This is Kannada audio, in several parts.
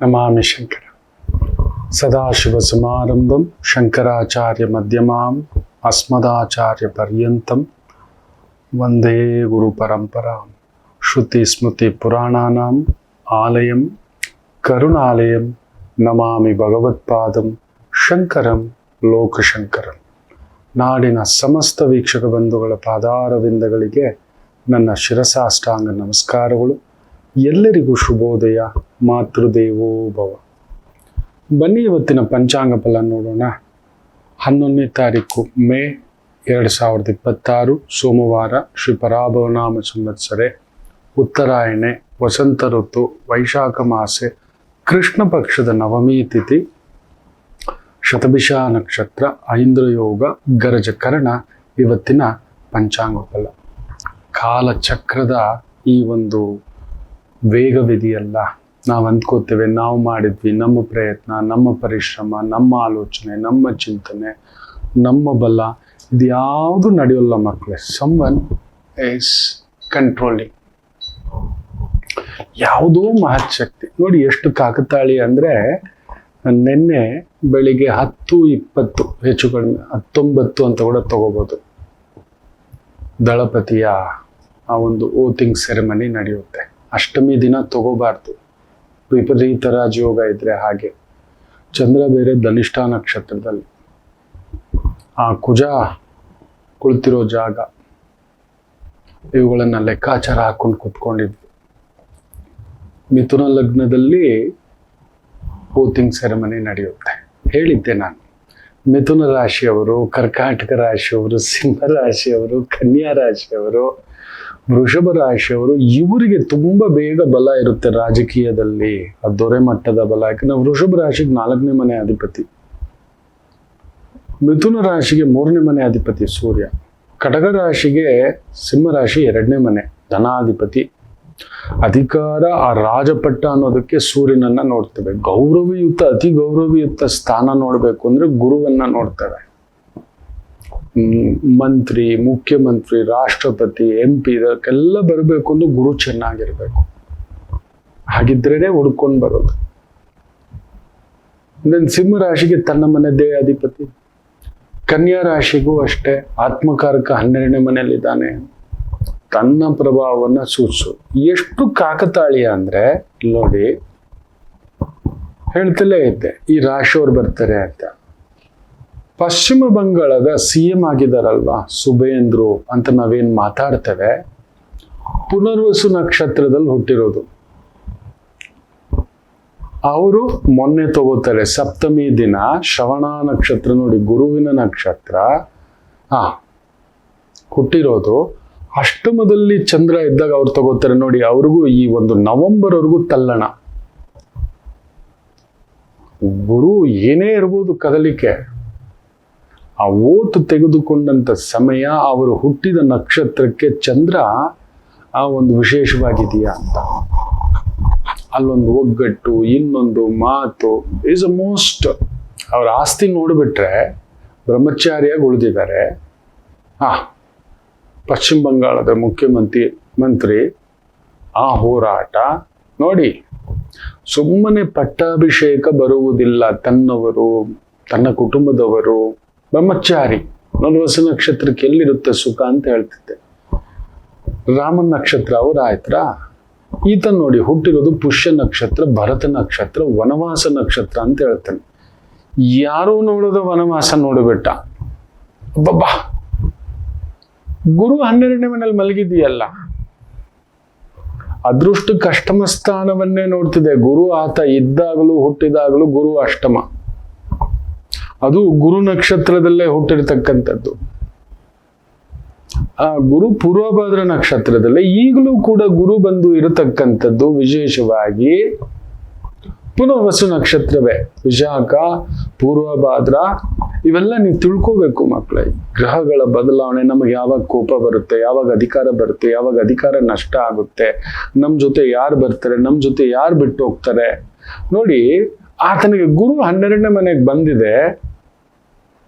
ನಮಾಮಿ ಶಂಕರ. ಸದಾಶಿವಸಮಾರಂಭಂ ಶಂಕರಾಚಾರ್ಯ ಮಧ್ಯಮಾಂ ಅಸ್ಮದಾಚಾರ್ಯ ಪರ್ಯಂತಂ ವಂದೇ ಗುರು ಪರಂಪರಾಂ. ಶ್ರುತಿ ಸ್ಮೃತಿ ಪುರಾಣಾನಾಂ ಆಲಯಂ ಕರುಣಾಲಯಂ ನಮಾಮಿ ಭಗವತ್ಪಾದಂ ಶಂಕರಂ ಲೋಕಶಂಕರಂ. ನಾಡಿನ ಸಮಸ್ತ ವೀಕ್ಷಕ ಬಂಧುಗಳ ಪಾದಾರವಿಂದಗಳಿಗೆ ನನ್ನ ಶಿರಸಾಷ್ಟಾಂಗ ನಮಸ್ಕಾರಗಳು. ಎಲ್ಲರಿಗೂ ಶುಭೋದಯ. ಮಾತೃದೇವೋ ಭವ. ಬನ್ನಿ ಇವತ್ತಿನ ಪಂಚಾಂಗ ಫಲ ನೋಡೋಣ. 11ನೇ ತಾರೀಕು ಮೇ 2026 ಸೋಮವಾರ. ಶ್ರೀ ಪರಾಭವನಾಮ ಸಂವತ್ಸರೆ ಉತ್ತರಾಯಣೆ ವಸಂತ ಋತು ವೈಶಾಖ ಮಾಸೆ ಕೃಷ್ಣ ಪಕ್ಷದ ನವಮಿ ತಿಥಿ ಶತಭಿಷ ನಕ್ಷತ್ರ ಐಂದ್ರಯೋಗ ಗರಜ ಕರ್ಣ. ಇವತ್ತಿನ ಪಂಚಾಂಗ ಫಲ. ಕಾಲಚಕ್ರದ ಈ ಒಂದು ವೇಗವಿದೆಯಲ್ಲ, ನಾವು ಅಂದ್ಕೋತೇವೆ ನಾವು ಮಾಡಿದ್ವಿ, ನಮ್ಮ ಪ್ರಯತ್ನ, ನಮ್ಮ ಪರಿಶ್ರಮ, ನಮ್ಮ ಆಲೋಚನೆ, ನಮ್ಮ ಚಿಂತನೆ, ನಮ್ಮ ಬಲ, ಇದ್ಯಾವುದು ನಡೆಯೋಲ್ಲ ಮಕ್ಕಳೇ. Someone is controlling. ಯಾವುದೋ ಮಹತ್ ಶಕ್ತಿ ನೋಡಿ ಎಷ್ಟು ಕಾಕತಾಳಿ ಅಂದರೆ, ನಿನ್ನೆ ಬೆಳಿಗ್ಗೆ 10-20 ಹೆಚ್ಚು ಕಡಿಮೆ 19 ಅಂತ ಕೂಡ ತಗೋಬೋದು, ದಳಪತಿಯ ಆ ಒಂದು ಓತಿಂಗ್ ಸೆರೆಮನಿ ನಡೆಯುತ್ತೆ. ಅಷ್ಟಮಿ ದಿನ ತಗೋಬಾರ್ದು, ವಿಪರೀತ ರಾಜಯೋಗ ಇದ್ರೆ ಹಾಗೆ. ಚಂದ್ರ ಬೇರೆ ಧನಿಷ್ಠ ನಕ್ಷತ್ರದಲ್ಲಿ, ಆ ಕುಜ ಕುಳಿತಿರೋ ಜಾಗ, ಇವುಗಳನ್ನ ಲೆಕ್ಕಾಚಾರ ಹಾಕೊಂಡು ಕುತ್ಕೊಂಡಿದ್ವಿ. ಮಿಥುನ ಲಗ್ನದಲ್ಲಿ ಓತಿಂಗ್ ಸೆರೆಮನಿ ನಡೆಯುತ್ತೆ. ಹೇಳಿದ್ದೆ ನಾನು, ಮಿಥುನ ರಾಶಿಯವರು, ಕರ್ಕಾಟಕ ರಾಶಿಯವರು, ಸಿಂಹ ರಾಶಿಯವರು, ಕನ್ಯಾ ರಾಶಿಯವರು, ವೃಷಭ ರಾಶಿಯವರು, ಇವರಿಗೆ ತುಂಬ ಬೇಗ ಬಲ ಇರುತ್ತೆ ರಾಜಕೀಯದಲ್ಲಿ, ಆ ದೊರೆ ಮಟ್ಟದ ಬಲ. ಯಾಕಂದ್ರೆ ವೃಷಭ ರಾಶಿಗೆ 4ನೇ ಮನೆ ಅಧಿಪತಿ, ಮಿಥುನ ರಾಶಿಗೆ 3ನೇ ಮನೆ ಅಧಿಪತಿ ಸೂರ್ಯ, ಕಟಕ ರಾಶಿಗೆ ಸಿಂಹ ರಾಶಿ 2ನೇ ಮನೆ ಧನಾಧಿಪತಿ. ಅಧಿಕಾರ, ಆ ರಾಜಪಟ್ಟ ಅನ್ನೋದಕ್ಕೆ ಸೂರ್ಯನನ್ನ ನೋಡ್ತೇವೆ. ಗೌರವಯುತ, ಅತಿ ಗೌರವಯುತ ಸ್ಥಾನ ನೋಡ್ಬೇಕು ಅಂದ್ರೆ ಗುರುವನ್ನ ನೋಡ್ತೇವೆ. ಮಂತ್ರಿ, ಮುಖ್ಯಮಂತ್ರಿ, ರಾಷ್ಟ್ರಪತಿ, MP ಇದಕ್ಕೆಲ್ಲ ಬರಬೇಕು ಅಂದ್ರೆ ಗುರು ಚೆನ್ನಾಗಿರ್ಬೇಕು. ಹಾಗಿದ್ರೇನೆ ಹುಡ್ಕೊಂಡು ಬರೋದು. ಸಿಂಹ ರಾಶಿಗೆ ತನ್ನ ಮನೆಯದೇ ಅಧಿಪತಿ, ಕನ್ಯಾ ರಾಶಿಗೂ ಅಷ್ಟೇ ಆತ್ಮಕಾರಕ 12ನೇ ಮನೆಯಲ್ಲಿದ್ದಾನೆ, ತನ್ನ ಪ್ರಭಾವವನ್ನ ಸೂಚಿಸು. ಎಷ್ಟು ಕಾಕತಾಳೀಯ ಅಂದ್ರೆ ನೋಡಿ, ಹೇಳ್ತಲೇ ಇದ್ದೆ ಈ ರಾಶಿಯವ್ರು ಬರ್ತಾರೆ ಅಂತ. ಪಶ್ಚಿಮ ಬಂಗಾಳದ CM ಆಗಿದಾರಲ್ವಾ ಸುಬೇಂದ್ರು ಅಂತ ನಾವೇನ್ ಮಾತಾಡ್ತೇವೆ, ಪುನರ್ವಸು ನಕ್ಷತ್ರದಲ್ಲಿ ಹುಟ್ಟಿರೋದು. ಅವರು ಮೊನ್ನೆ ತಗೋತಾರೆ ಸಪ್ತಮಿ ದಿನ, ಶ್ರವಣ ನಕ್ಷತ್ರ ನೋಡಿ, ಗುರುವಿನ ನಕ್ಷತ್ರ ಹುಟ್ಟಿರೋದು. ಅಷ್ಟಮದಲ್ಲಿ ಚಂದ್ರ ಇದ್ದಾಗ ಅವ್ರು ತಗೋತಾರೆ ನೋಡಿ. ಅವ್ರಿಗೂ ಈ ಒಂದು ನವೆಂಬರ್ ವರೆಗೂ ತಲ್ಲಣ. ಗುರು ಏನೇ ಇರ್ಬೋದು ಕದಲಿಕೆ, ಆ ಓತು ತೆಗೆದುಕೊಂಡಂತ ಸಮಯ, ಅವರು ಹುಟ್ಟಿದ ನಕ್ಷತ್ರಕ್ಕೆ ಚಂದ್ರ ಆ ಒಂದು ವಿಶೇಷವಾಗಿದೆಯಾ ಅಂತ. ಅಲ್ಲೊಂದು ಒಗ್ಗಟ್ಟು, ಇನ್ನೊಂದು ಮಾತು ಈಸ್ ಅ ಮೋಸ್ಟ್. ಅವ್ರ ಆಸ್ತಿ ನೋಡಿಬಿಟ್ರೆ ಬ್ರಹ್ಮಚಾರಿಯಾಗಿ ಉಳಿದಿದ್ದಾರೆ. ಪಶ್ಚಿಮ ಬಂಗಾಳದ ಮುಖ್ಯಮಂತ್ರಿ ಆ ಹೋರಾಟ ನೋಡಿ. ಸುಮ್ಮನೆ ಪಟ್ಟಾಭಿಷೇಕ ಬರುವುದಿಲ್ಲ. ತನ್ನವರು, ತನ್ನ ಕುಟುಂಬದವರು, ಬ್ರಹ್ಮಚಾರಿ. ಪುನರ್ವಸು ನಕ್ಷತ್ರಕ್ಕೆ ಎಲ್ಲಿರುತ್ತೆ ಸುಖ ಅಂತ ಹೇಳ್ತಿದ್ದೆ. ರಾಮನ ನಕ್ಷತ್ರ ಅವ್ರು ಆಯ್ತಾ. ಈತ ನೋಡಿ ಹುಟ್ಟಿರೋದು ಪುಷ್ಯ ನಕ್ಷತ್ರ, ಭರತ ನಕ್ಷತ್ರ, ವನವಾಸ ನಕ್ಷತ್ರ ಅಂತ ಹೇಳ್ತಾನೆ. ಯಾರೂ ನೋಡೋದು ವನವಾಸ ನೋಡಿಬಿಟ್ಟ. ಅಬ್ಬಬ್ಬಾ, ಗುರು 12ನೇ ಮನೇಲಿ ಮಲಗಿದೆಯಲ್ಲ, ಅದೃಷ್ಟಕ್ಕೆ ಅಷ್ಟಮ ಸ್ಥಾನವನ್ನೇ ನೋಡ್ತಿದೆ. ಗುರು ಆತ ಇದ್ದಾಗಲೂ ಹುಟ್ಟಿದಾಗಲೂ ಗುರು ಅಷ್ಟಮ. ಅದು ಗುರು ನಕ್ಷತ್ರದಲ್ಲೇ ಹುಟ್ಟಿರ್ತಕ್ಕಂಥದ್ದು. ಆ ಗುರು ಪೂರ್ವಭಾದ್ರ ನಕ್ಷತ್ರದಲ್ಲೇ ಈಗಲೂ ಕೂಡ ಗುರು ಬಂದು ಇರತಕ್ಕಂಥದ್ದು. ವಿಶೇಷವಾಗಿ ಪುನರ್ವಸು ನಕ್ಷತ್ರವೇ. ವಿಶಾಖ, ಪೂರ್ವಭಾದ್ರ ಇವೆಲ್ಲ ನೀವು ತಿಳ್ಕೋಬೇಕು ಮಕ್ಕಳೇ. ಗ್ರಹಗಳ ಬದಲಾವಣೆ, ನಮಗೆ ಯಾವಾಗ ಕೋಪ ಬರುತ್ತೆ, ಯಾವಾಗ ಅಧಿಕಾರ ಬರುತ್ತೆ, ಯಾವಾಗ ಅಧಿಕಾರ ನಷ್ಟ ಆಗುತ್ತೆ, ನಮ್ಮ ಜೊತೆ ಯಾರು ಬರ್ತಾರೆ, ನಮ್ಮ ಜೊತೆ ಯಾರು ಬಿಟ್ಟು ಹೋಗ್ತಾರೆ ನೋಡಿ. ಆತನಿಗೆ ಗುರು 12ನೇ ಮನೆಗೆ ಬಂದಿದೆ.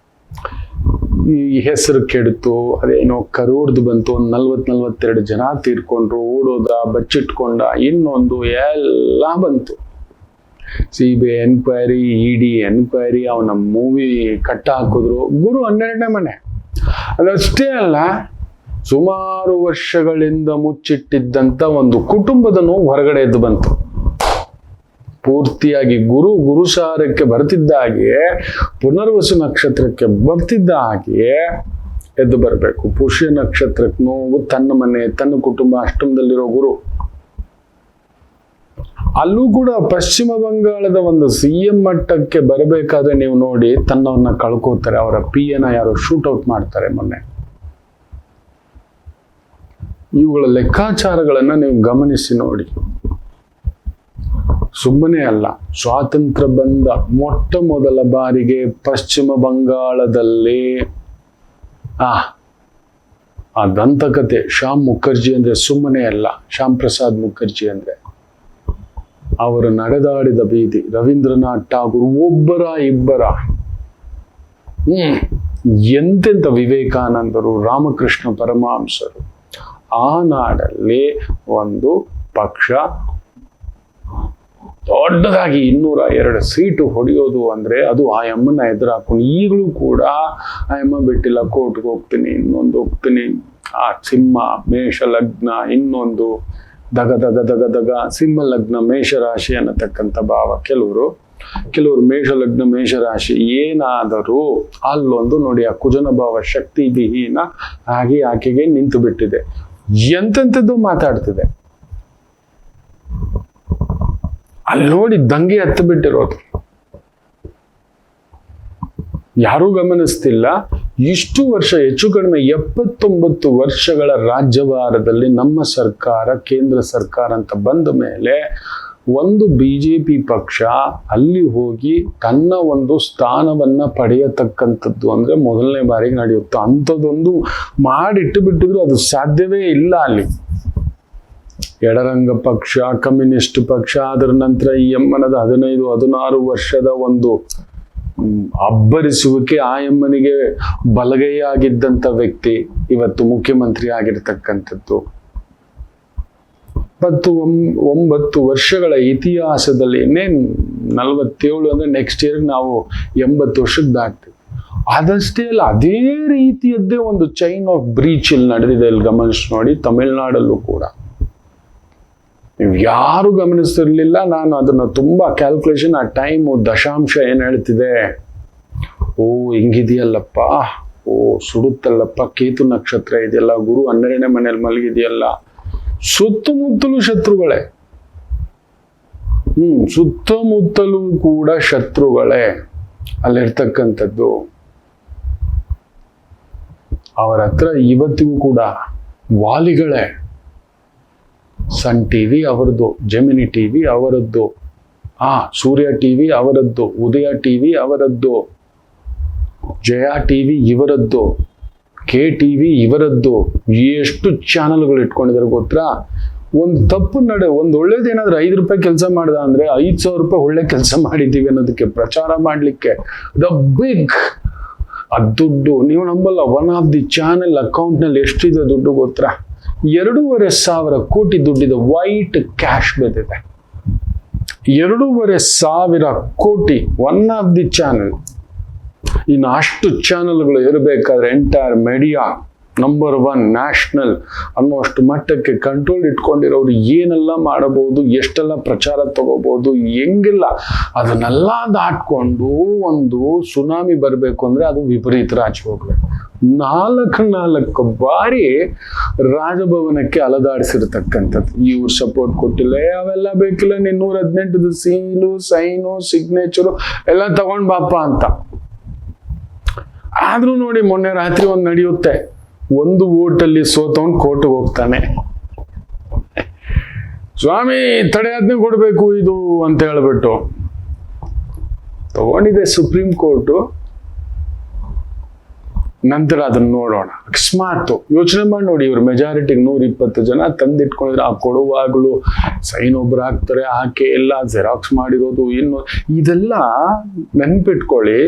ಈ ಹೆಸರು ಕೆಡ್ತು, ಅದೇನೋ ಕರೋರ್ದು ಬಂತು, ಒಂದು 40-42 ಜನ ತೀರ್ಕೊಂಡ್ರು, ಓಡೋದ, ಬಚ್ಚಿಟ್ಕೊಂಡ, ಇನ್ನೊಂದು ಎಲ್ಲ ಬಂತು. CBI ಎನ್ಕ್ವೈರಿ, ED ಎನ್ಕ್ವೈರಿ, ಅವನ ಮೂವಿ ಕಟ್ಟ ಹಾಕಿದ್ರು. ಗುರು 12ನೇ ಮನೆ. ಅದಷ್ಟೇ ಅಲ್ಲ, ಸುಮಾರು ವರ್ಷಗಳಿಂದ ಮುಚ್ಚಿಟ್ಟಿದ್ದಂಥ ಒಂದು ಕುಟುಂಬದ ನೋವು ಹೊರಗಡೆ ಎದ್ದು ಬಂತು. ಪೂರ್ತಿಯಾಗಿ ಗುರುಸಾರಕ್ಕೆ ಬರ್ತಿದ್ದ ಹಾಗೆ, ಪುನರ್ವಸು ನಕ್ಷತ್ರಕ್ಕೆ ಬರ್ತಿದ್ದ ಹಾಗೆ ಎದ್ದು ಬರಬೇಕು. ಪುಷ್ಯ ನಕ್ಷತ್ರಕ್ಕೆ ನೋವು, ತನ್ನ ಮನೆ, ತನ್ನ ಕುಟುಂಬ, ಅಷ್ಟಮದಲ್ಲಿರೋ ಗುರು. ಅಲ್ಲೂ ಕೂಡ ಪಶ್ಚಿಮ ಬಂಗಾಳದ ಒಂದು CM ಮಟ್ಟಕ್ಕೆ ಬರಬೇಕಾದ್ರೆ ನೀವು ನೋಡಿ, ತನ್ನವನ್ನ ಕಳ್ಕೋತಾರೆ. ಅವರ PN ಯಾರೋ ಶೂಟ್ಔಟ್ ಮಾಡ್ತಾರೆ ಮೊನ್ನೆ. ಇವುಗಳ ಲೆಕ್ಕಾಚಾರಗಳನ್ನ ನೀವು ಗಮನಿಸಿ ನೋಡಿ. ಸುಮ್ಮನೆ ಅಲ್ಲ, ಸ್ವಾತಂತ್ರ್ಯ ಬಂದ ಮೊಟ್ಟ ಮೊದಲ ಬಾರಿಗೆ ಪಶ್ಚಿಮ ಬಂಗಾಳದಲ್ಲಿ ಆ ದಂತಕತೆ ಶ್ಯಾಮ್ ಮುಖರ್ಜಿ ಅಂದ್ರೆ ಸುಮ್ಮನೆ ಅಲ್ಲ. ಶ್ಯಾಮ್ ಪ್ರಸಾದ್ ಮುಖರ್ಜಿ ಅಂದ್ರೆ ಅವರು ನಡೆದಾಡಿದ ಬೀದಿ, ರವೀಂದ್ರನಾಥ್ ಠಾಗೂರ್, ಒಬ್ಬರ ಇಬ್ಬರ, ಎಂತೆಂಥ ವಿವೇಕಾನಂದರು, ರಾಮಕೃಷ್ಣ ಪರಮಹಂಸರು. ಆ ನಾಡಲ್ಲಿ ಒಂದು ಪಕ್ಷ ದೊಡ್ಡದಾಗಿ 202 ಸೀಟು ಹೊಡೆಯೋದು ಅಂದ್ರೆ ಅದು ಆ ಯಮ್ಮನ ಎದುರು ಹಾಕೊಂಡು, ಈಗಲೂ ಕೂಡ ಆ ಯಮ್ಮ ಬಿಟ್ಟಿಲ್ಲ. ಕೋರ್ಟ್ಗೆ ಹೋಗ್ತೀನಿ, ಇನ್ನೊಂದು ಹೋಗ್ತೀನಿ. ಆ ಸಿಂಹ ಮೇಷ ಲಗ್ನ, ಇನ್ನೊಂದು ದಗ ದಗ ದಗ ದಗ ಸಿಂಹ ಲಗ್ನ ಮೇಷರಾಶಿ ಅನ್ನತಕ್ಕಂಥ ಭಾವ. ಕೆಲವರು ಮೇಷಲಗ್ನ ಮೇಷರಾಶಿ ಏನಾದರೂ ಅಲ್ಲೊಂದು ನೋಡಿ, ಆ ಕುಜನ ಭಾವ ಶಕ್ತಿ ವಿಹೀನ ಹಾಗೆ ಆಕೆಗೆ ನಿಂತು ಬಿಟ್ಟಿದೆ. ಎಂತೆಂಥದ್ದು ಮಾತಾಡ್ತಿದೆ ಅಲ್ಲಿ ನೋಡಿ, ದಂಗೆ ಹತ್ತು ಬಿಟ್ಟಿರೋದು. ಯಾರೂ ಗಮನಿಸ್ತಿಲ್ಲ. ಇಷ್ಟು ವರ್ಷ, ಹೆಚ್ಚು ಕಡಿಮೆ 79 ವರ್ಷಗಳ ರಾಜ್ಯಭಾರದಲ್ಲಿ ನಮ್ಮ ಸರ್ಕಾರ, ಕೇಂದ್ರ ಸರ್ಕಾರ ಅಂತ ಬಂದ ಮೇಲೆ ಒಂದು BJP ಪಕ್ಷ ಅಲ್ಲಿ ಹೋಗಿ ತನ್ನ ಒಂದು ಸ್ಥಾನವನ್ನ ಪಡೆಯತಕ್ಕಂಥದ್ದು ಅಂದ್ರೆ ಮೊದಲನೇ ಬಾರಿಗೆ ನಡೆಯುತ್ತೆ. ಅಂಥದ್ದೊಂದು ಮಾಡಿಟ್ಟು ಬಿಟ್ಟಿದ್ರು ಅದು ಸಾಧ್ಯವೇ ಇಲ್ಲ ಅಲ್ಲಿ. ಎಡರಂಗ ಪಕ್ಷ, ಕಮ್ಯುನಿಸ್ಟ್ ಪಕ್ಷ, ಅದರ ನಂತರ ಈ ಯಮ್ಮನದ 15-16 ವರ್ಷದ ಒಂದು ಅಬ್ಬರಿಸುವಿಕೆ, ಆ ಯಮ್ಮನಿಗೆ ಬಲಗೈಯಾಗಿದ್ದಂಥ ವ್ಯಕ್ತಿ ಇವತ್ತು ಮುಖ್ಯಮಂತ್ರಿ ಆಗಿರ್ತಕ್ಕಂಥದ್ದು. 9 ವರ್ಷಗಳ ಇತಿಹಾಸದಲ್ಲಿ, ಇನ್ನೇನು 47 ಅಂದ್ರೆ ನೆಕ್ಸ್ಟ್ ಇಯರ್ ನಾವು 80 ವರ್ಷಕ್ಕೆ ದಾಟ್ತೀವಿ. ಅದಷ್ಟೇ ಅಲ್ಲ, ಅದೇ ರೀತಿಯದ್ದೇ ಒಂದು ಚೈನ್ ಆಫ್ ಬ್ರೀಚ್ ಇಲ್ಲಿ ನಡೆದಿದೆ. ಇಲ್ಲಿ ಗಮನಿಸಿ ನೋಡಿ, ತಮಿಳುನಾಡಲ್ಲೂ ಕೂಡ ನೀವು ಯಾರು ಗಮನಿಸ್ತಿರ್ಲಿಲ್ಲ. ನಾನು ಅದನ್ನ ತುಂಬಾ ಕ್ಯಾಲ್ಕುಲೇಷನ್, ಆ ಟೈಮು ದಶಾಂಶ ಏನ್ ಹೇಳ್ತಿದೆ, ಓ ಹಿಂಗಿದೆಯಲ್ಲಪ್ಪ, ಓ ಸುಡುತ್ತಲ್ಲಪ್ಪ, ಕೇತು ನಕ್ಷತ್ರ ಇದೆಯಲ್ಲ, ಗುರು 12ನೇ ಮನೆಯಲ್ಲಿ ಮಲಗಿದೆಯಲ್ಲ, ಸುತ್ತಮುತ್ತಲೂ ಶತ್ರುಗಳೇ. ಸುತ್ತಮುತ್ತಲೂ ಕೂಡ ಶತ್ರುಗಳೇ ಅಲ್ಲಿರ್ತಕ್ಕಂಥದ್ದು. ಅವರ ಹತ್ರ ಇವತ್ತಿಗೂ ಕೂಡ ವಾಲಿಗಳೇ. ಸನ್ ಟಿವಿ ಅವರದ್ದು, ಜೆಮಿನಿ ಟಿವಿ ಅವರದ್ದು, ಸೂರ್ಯ ಟಿವಿ ಅವರದ್ದು, ಉದಯ ಟಿವಿ ಅವರದ್ದು, ಜಯ ಟಿವಿ ಇವರದ್ದು, KTV ಇವರದ್ದು. ಎಷ್ಟು ಚಾನಲ್ಗಳು ಇಟ್ಕೊಂಡಿದ್ದಾರೆ ಗೊತ್ತಾ? ಒಂದು ತಪ್ಪು ಒಂದು ಒಳ್ಳೇದೇನಾದ್ರೂ 5 ರೂಪಾಯಿ ಕೆಲಸ ಮಾಡ್ದ ಅಂದ್ರೆ 5,000 ರೂಪಾಯಿ ಒಳ್ಳೆ ಕೆಲಸ ಮಾಡಿದ್ದೀವಿ ಅನ್ನೋದಕ್ಕೆ ಪ್ರಚಾರ ಮಾಡ್ಲಿಕ್ಕೆ ದ ಬಿಗ್ ಆ ದುಡ್ಡು ನೀವು ನಂಬಲ್ಲ. One of the channel account ನಲ್ಲಿ ಎಷ್ಟಿದೆ ದುಡ್ಡು ಗೊತ್ತಾ? 2,500 ಕೋಟಿ ದುಡ್ಡಿದೆ. ವೈಟ್ ಕ್ಯಾಶ್ ಬಿದ್ದಿದೆ. 2,500 ಕೋಟಿ ಒನ್ ಆಫ್ ದಿ ಚಾನೆಲ್. ಇನ್ನು ಅಷ್ಟು ಚಾನೆಲ್ಗಳು ಇರಬೇಕಾದ್ರೆ ಎಂಟೈರ್ ಮೀಡಿಯಾ ನಂಬರ್ 1 ನ್ಯಾಷನಲ್ ಅನ್ನೋಷ್ಟು ಮಟ್ಟಕ್ಕೆ ಕಂಟ್ರೋಲ್ ಇಟ್ಕೊಂಡಿರೋರು ಏನೆಲ್ಲ ಮಾಡಬಹುದು, ಎಷ್ಟೆಲ್ಲ ಪ್ರಚಾರ ತಗೋಬಹುದು, ಹೆಂಗಿಲ್ಲ ಅದನ್ನೆಲ್ಲ ದಾಟ್ಕೊಂಡು ಒಂದು ಸುನಾಮಿ ಬರಬೇಕು ಅಂದ್ರೆ ಅದು ವಿಪರೀತ ರಾಜಿ ಹೋಗ್ಬೇಕು. 4 ಬಾರಿ ರಾಜಭವನಕ್ಕೆ ಅಲದಾಡಿಸಿರ್ತಕ್ಕಂಥದ್ದು. ಇವ್ರು ಸಪೋರ್ಟ್ ಕೊಟ್ಟಿಲ್ಲ, ಅವೆಲ್ಲ ಬೇಕಿಲ್ಲ, 118 ಸೀಲು, ಸೈನು, ಸಿಗ್ನೇಚರು ಎಲ್ಲ ತಗೊಂಡ್ ಬಾಪ ಅಂತ. ಆದ್ರೂ ನೋಡಿ, ಮೊನ್ನೆ ರಾತ್ರಿ ಒಂದು ನಡೆಯುತ್ತೆ, ಒಂದು ಓಟಲ್ಲಿ ಸೋತವನ್ ಕೋರ್ಟ್ಗೆ ಹೋಗ್ತಾನೆ. ಸ್ವಾಮಿ ತಡೆಯಾಜ್ಞೆ ಕೊಡ್ಬೇಕು ಇದು ಅಂತ ಹೇಳ್ಬಿಟ್ಟು ತಗೊಂಡಿದೆ ಸುಪ್ರೀಂ ಕೋರ್ಟು. ನಂತರ ಅದನ್ನ ನೋಡೋಣ. ಅಕಸ್ಮಾತ್ ಯೋಚನೆ ಮಾಡಿ ನೋಡಿ, ಇವ್ರ ಮೆಜಾರಿಟಿಗೆ 120 ಜನ ತಂದಿಟ್ಕೊಂಡಿದ್ರೆ, ಆ ಕೊಡುವಾಗ್ಲೂ ಸೈನ್ ಒಬ್ರು ಹಾಕ್ತಾರೆ, ಆಕೆ ಎಲ್ಲ ಜೆರಾಕ್ಸ್ ಮಾಡಿರೋದು, ಇನ್ನು ಇದೆಲ್ಲ ನೆನ್ಪಿಟ್ಕೊಳ್ಳಿ.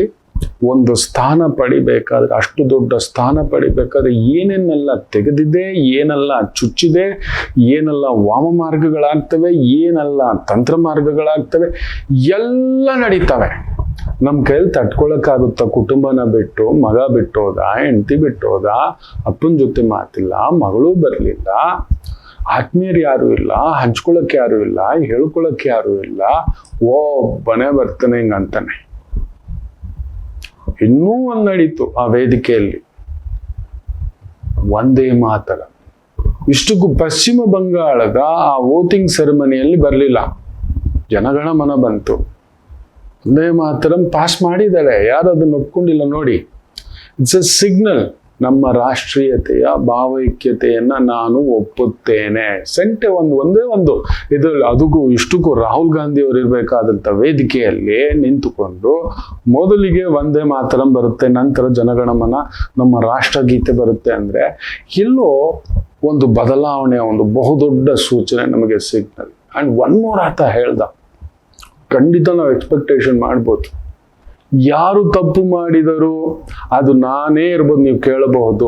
ಒಂದು ಸ್ಥಾನ ಪಡಿಬೇಕಾದ್ರೆ, ಅಷ್ಟು ದೊಡ್ಡ ಸ್ಥಾನ ಪಡಿಬೇಕಾದ್ರೆ ಏನೇನೆಲ್ಲ ತೆಗೆದಿದೆ, ಏನೆಲ್ಲ ಚುಚ್ಚಿದೆ, ಏನೆಲ್ಲ ವಾಮ ಮಾರ್ಗಗಳಾಗ್ತವೆ, ಏನೆಲ್ಲ ತಂತ್ರ ಮಾರ್ಗಗಳಾಗ್ತವೆ, ಎಲ್ಲ ನಡೀತವೆ. ನಮ್ಮ ಕೈಯಲ್ಲಿ ತಟ್ಕೊಳಕ್ಕಾಗುತ್ತ? ಕುಟುಂಬನ ಬಿಟ್ಟು ಮಗ ಬಿಟ್ಟೋದ, ಹೆಂಡತಿ ಬಿಟ್ಟೋದ, ಅಪ್ಪನ ಜೊತೆ ಮಾತಿಲ್ಲ, ಮಗಳು ಬರಲಿಲ್ಲ, ಆತ್ಮೀಯರು ಯಾರು ಇಲ್ಲ, ಹಂಚ್ಕೊಳಕ್ಕೆ ಯಾರು ಇಲ್ಲ, ಹೇಳ್ಕೊಳಕ್ಕೆ ಯಾರು ಇಲ್ಲ, ಒಬ್ಬನೇ ಬರ್ತಾನೆ ಹಿಂಗಂತಾನೆ. ಇನ್ನೂ ಒಂದು ನಡೀತು ಆ ವೇದಿಕೆಯಲ್ಲಿ, ವಂದೇ ಮಾತರಂ. ಇಷ್ಟಕ್ಕೂ ಪಶ್ಚಿಮ ಬಂಗಾಳದ ಆ ವೋಟಿಂಗ್ ಸೆರೆಮನಿಯಲ್ಲಿ ಬರಲಿಲ್ಲ, ಜನಗಣಮನ ಬಂತು. ವಂದೇ ಮಾತರಂ ಪಾಸ್ ಮಾಡಿದ್ದಾರೆ, ಯಾರು ಅದನ್ನು ಒಪ್ಕೊಂಡಿಲ್ಲ ನೋಡಿ. ಇಟ್ಸ್ ಎ ಸಿಗ್ನಲ್, ನಮ್ಮ ರಾಷ್ಟ್ರೀಯತೆಯ ಭಾವೈಕ್ಯತೆಯನ್ನ ನಾನು ಒಪ್ಪುತ್ತೇನೆ. ಒಂದೇ ಒಂದು ಇದ್ರಲ್ಲಿ ಅದಕ್ಕೂ ಇಷ್ಟಕ್ಕೂ ರಾಹುಲ್ ಗಾಂಧಿ ಅವರು ಇರಬೇಕಾದಂಥ ವೇದಿಕೆಯಲ್ಲಿ ನಿಂತುಕೊಂಡು ಮೊದಲಿಗೆ ವಂದೇ ಮಾತರಂ ಬರುತ್ತೆ, ನಂತರ ಜನಗಣಮನ ನಮ್ಮ ರಾಷ್ಟ್ರಗೀತೆ ಬರುತ್ತೆ ಅಂದ್ರೆ ಎಲ್ಲೋ ಒಂದು ಬದಲಾವಣೆಯ ಒಂದು ಬಹುದೊಡ್ಡ ಸೂಚನೆ ನಮಗೆ ಸಿಗ್ನಲ್. ಅಂಡ್ ಒನ್ ಮೋರ್ ಆತ ಹೇಳ್ದ, ಖಂಡಿತ ನಾವು ಎಕ್ಸ್ಪೆಕ್ಟೇಷನ್ ಮಾಡ್ಬೋದು. ಯಾರು ತಪ್ಪು ಮಾಡಿದರು ಅದು ನಾನೇ ಇರ್ಬೋದು, ನೀವು ಕೇಳಬಹುದು.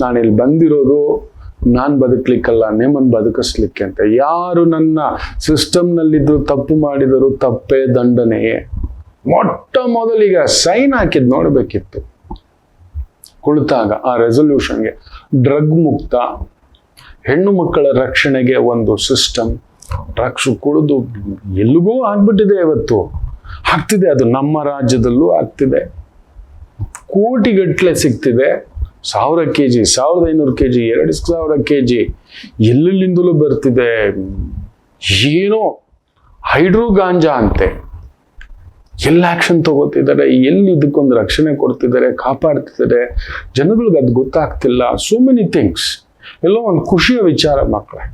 ನಾನಿಲ್ಲಿ ಬಂದಿರೋದು ನಾನು ಬದುಕಲಿಕ್ಕಲ್ಲ, ನಿಮ್ಮನ್ನು ಬದುಕಿಸ್ಲಿಕ್ಕೆ ಅಂತ. ಯಾರು ನನ್ನ ಸಿಸ್ಟಮ್ನಲ್ಲಿದ್ರು ತಪ್ಪು ಮಾಡಿದರು, ತಪ್ಪೇ ದಂಡನೆಯೇ. ಮೊಟ್ಟ ಮೊದಲಿಗೆ ಸೈನ್ ಹಾಕಿದ್ ನೋಡಬೇಕಿತ್ತು ಕುಳಿತಾಗ ಆ ರೆಸೊಲ್ಯೂಷನ್ಗೆ. ಡ್ರಗ್ ಮುಕ್ತ, ಹೆಣ್ಣು ಮಕ್ಕಳ ರಕ್ಷಣೆಗೆ ಒಂದು ಸಿಸ್ಟಮ್. ಡ್ರಗ್ಸ್ ಕುಡಿದು ಎಲ್ಲಿಗೂ ಆಗ್ಬಿಟ್ಟಿದೆ, ಇವತ್ತು ಆಗ್ತಿದೆ, ಅದು ನಮ್ಮ ರಾಜ್ಯದಲ್ಲೂ ಆಗ್ತಿದೆ. ಕೋಟಿಗಟ್ಟಲೆ ಸಿಗ್ತಿದೆ, 1000 kg, 1500 kg, 2000 kg ಎಲ್ಲೆಲ್ಲಿಂದಲೂ ಬರ್ತಿದೆ. ಏನೋ ಹೈಡ್ರೋ ಗಾಂಜಾ ಅಂತೆ, ಎಲ್ಲಿ ಆಕ್ಷನ್ ತಗೋತಿದ್ದಾರೆ, ಎಲ್ಲಿ ಇದಕ್ಕೊಂದು ರಕ್ಷಣೆ ಕೊಡ್ತಿದ್ದಾರೆ, ಕಾಪಾಡ್ತಿದ್ದಾರೆ, ಜನಗಳಿಗೆ ಅದು ಗೊತ್ತಾಗ್ತಿಲ್ಲ. So many things. ಎಲ್ಲೋ ಒಂದು ಖುಷಿಯ ವಿಚಾರ ಮಕ್ಕಳೇ.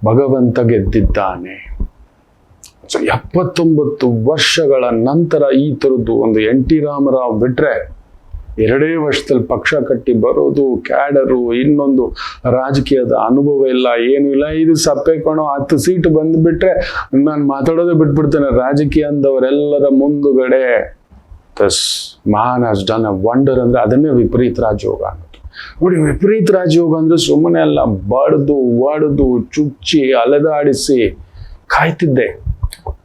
ಭಗವಂತ ಗೆದ್ದಿದ್ದಾನೆ. 79 ವರ್ಷಗಳ ನಂತರ ಈ ಥರದ್ದು ಒಂದು NT ರಾಮರಾವ್ ಬಿಟ್ರೆ 2 ವರ್ಷದಲ್ಲಿ ಪಕ್ಷ ಕಟ್ಟಿ ಬರೋದು, ಕ್ಯಾಡರು, ಇನ್ನೊಂದು ರಾಜಕೀಯದ ಅನುಭವ ಇಲ್ಲ, ಏನೂ ಇಲ್ಲ. ಇದು ಸಪ್ಪೆ ಕಣೋ, 10 ಸೀಟ್ ಬಂದ್ಬಿಟ್ರೆ ನಾನು ಮಾತಾಡೋದೇ ಬಿಟ್ಬಿಡ್ತೇನೆ. ರಾಜಕೀಯ ಅಂದವರೆಲ್ಲರ ಮುಂದುಗಡೆ thus man has done a wonder ಅಂದ್ರೆ ಅದನ್ನೇ ವಿಪರೀತ ರಾಜಯೋಗ ಅನ್ನೋದು. ನೋಡಿ, ವಿಪರೀತ ರಾಜಯೋಗ ಅಂದ್ರೆ ಸುಮ್ಮನೆ ಅಲ್ಲ, ಬಡ್ದು ಒಡೆದು ಚುಚ್ಚಿ ಅಲೆದಾಡಿಸಿ ಕಾಯ್ತಿದ್ದೆ.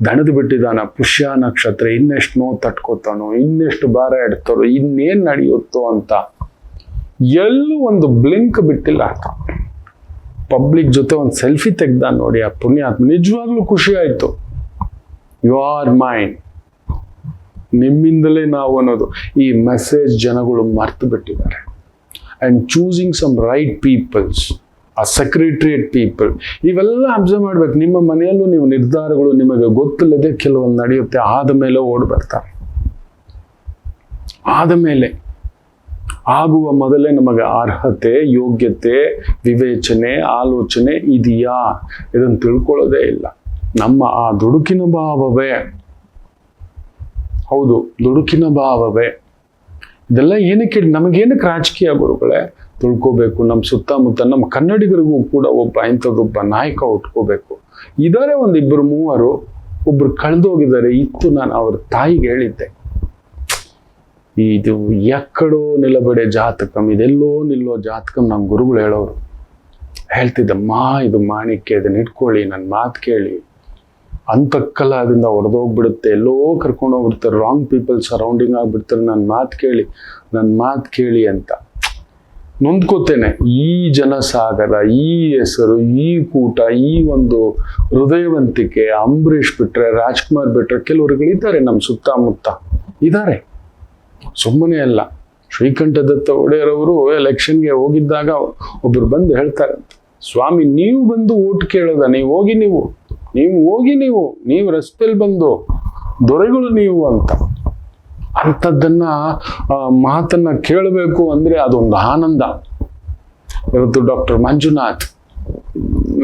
ದಣದು ಬಿಟ್ಟಿದ್ದಾನ ಪುಷ್ಯ ನಕ್ಷತ್ರ, ಇನ್ನೆಷ್ಟು ನೋವು ತಟ್ಕೋತಾನೋ, ಇನ್ನೆಷ್ಟು ಭಾರ ಇಡ್ತಾರೋ, ಇನ್ನೇನ್ ನಡೆಯುತ್ತೋ ಅಂತ. ಎಲ್ಲೂ ಒಂದು ಬ್ಲಿಂಕ್ ಬಿಟ್ಟಿಲ್ಲ. ಪಬ್ಲಿಕ್ ಜೊತೆ ಒಂದು ಸೆಲ್ಫಿ ತೆಗ್ದ ನೋಡಿ ಆ ಪುಣ್ಯಾತ್ಮ. ನಿಜವಾಗ್ಲೂ ಖುಷಿ ಆಯ್ತು. ಯು ಆರ್ ಮೈನ್, ನಿಮ್ಮಿಂದಲೇ ನಾವು ಅನ್ನೋದು ಈ ಮೆಸೇಜ್ ಜನಗಳು ಮರ್ತು ಬಿಟ್ಟಿದ್ದಾರೆ. And choosing some right peoples, ಆ ಸೆಕ್ರೆಟರಿಯೇಟ್ ಪೀಪಲ್, ಇವೆಲ್ಲ ಅಬ್ಸರ್ವ್ ಮಾಡ್ಬೇಕು. ನಿಮ್ಮ ಮನೆಯಲ್ಲೂ ನೀವು ನಿರ್ಧಾರಗಳು ನಿಮಗೆ ಗೊತ್ತಿಲ್ಲದೆ ಕೆಲವೊಂದು ನಡೆಯುತ್ತೆ, ಆದ ಮೇಲೆ ಓಡ್ ಬರ್ತಾರೆ. ಆದ ಮೇಲೆ ಆಗುವ ಮೊದಲೇ ನಮಗೆ ಅರ್ಹತೆ, ಯೋಗ್ಯತೆ, ವಿವೇಚನೆ, ಆಲೋಚನೆ ಇದೆಯಾ ಇದನ್ನು ತಿಳ್ಕೊಳ್ಳೋದೇ ಇಲ್ಲ. ನಮ್ಮ ಆ ದುಡುಕಿನ ಭಾವವೇ, ಹೌದು ದುಡುಕಿನ ಭಾವವೇ ಇದೆಲ್ಲ ಏನಕ್ಕೆ, ನಮಗೇನಕ್ಕೆ ರಾಜಕೀಯ ಗುರುಗಳೇ ತಿಳ್ಕೋಬೇಕು. ನಮ್ಮ ಸುತ್ತಮುತ್ತ ನಮ್ಮ ಕನ್ನಡಿಗರಿಗೂ ಕೂಡ ಇಂಥದ್ದೊಬ್ಬ ನಾಯಕ ಉಟ್ಕೋಬೇಕು. ಇದಾರೆ 1-2-3, ಒಬ್ರು ಕಳೆದೋಗಿದ್ದಾರೆ. ಇತ್ತು, ನಾನು ಅವ್ರ ತಾಯಿಗೆ ಹೇಳಿದ್ದೆ, ಇದು ಎಕ್ಕಡೋ ನಿಲಬಡೆ ಜಾತಕಂ, ಇದೆಲ್ಲೋ ನಿಲ್ಲೋ ಜಾತಕಂ. ನಮ್ಮ ಗುರುಗಳು ಹೇಳೋರು, ಹೇಳ್ತಿದ್ದಮ್ಮ, ಇದು ಮಾಣಿಕ್ಯ, ಇದನ್ನ ಇಟ್ಕೊಳ್ಳಿ, ನನ್ನ ಮಾತು ಕೇಳಿ. ಅಂತಕ್ಕಲದಿಂದ ಹೊಡೆದೋಗ್ಬಿಡುತ್ತೆ, ಎಲ್ಲೋ ಕರ್ಕೊಂಡು ಹೋಗ್ಬಿಡ್ತಾರೆ, ರಾಂಗ್ ಪೀಪಲ್ ಸರೌಂಡಿಂಗ್ ಆಗ್ಬಿಡ್ತಾರೆ. ನನ್ನ ಮಾತು ಕೇಳಿ ಅಂತ ನೊಂದ್ಕೋತೇನೆ. ಈ ಜನಸಾಗರ, ಈ ಹೆಸರು, ಈ ಕೂಟ, ಈ ಒಂದು ಹೃದಯವಂತಿಕೆ, ಅಂಬರೀಷ್ ಬಿಟ್ರೆ, ರಾಜ್ಕುಮಾರ್ ಬಿಟ್ರೆ ಕೆಲವರುಗಳಿದ್ದಾರೆ ನಮ್ಮ ಸುತ್ತಮುತ್ತ ಇದ್ದಾರೆ. ಸುಮ್ಮನೆ ಅಲ್ಲ. ಶ್ರೀಕಂಠದತ್ತ ಒಡೆಯರವರು ಎಲೆಕ್ಷನ್ಗೆ ಹೋಗಿದ್ದಾಗ ಒಬ್ರು ಬಂದು ಹೇಳ್ತಾರೆ, ಸ್ವಾಮಿ ನೀವು ಬಂದು ಓಟ್ ಕೇಳೋದ, ನೀವು ಹೋಗಿ ನೀವು ರಸ್ತೆಯಲ್ಲಿ ಬಂದು ದೊರೆಗಳು ನೀವು ಅಂತ. ಅಂಥದ್ದನ್ನ ಮಾತನ್ನ ಕೇಳಬೇಕು ಅಂದ್ರೆ ಅದೊಂದು ಆನಂದ. ಇವತ್ತು ಡಾಕ್ಟರ್ ಮಂಜುನಾಥ್,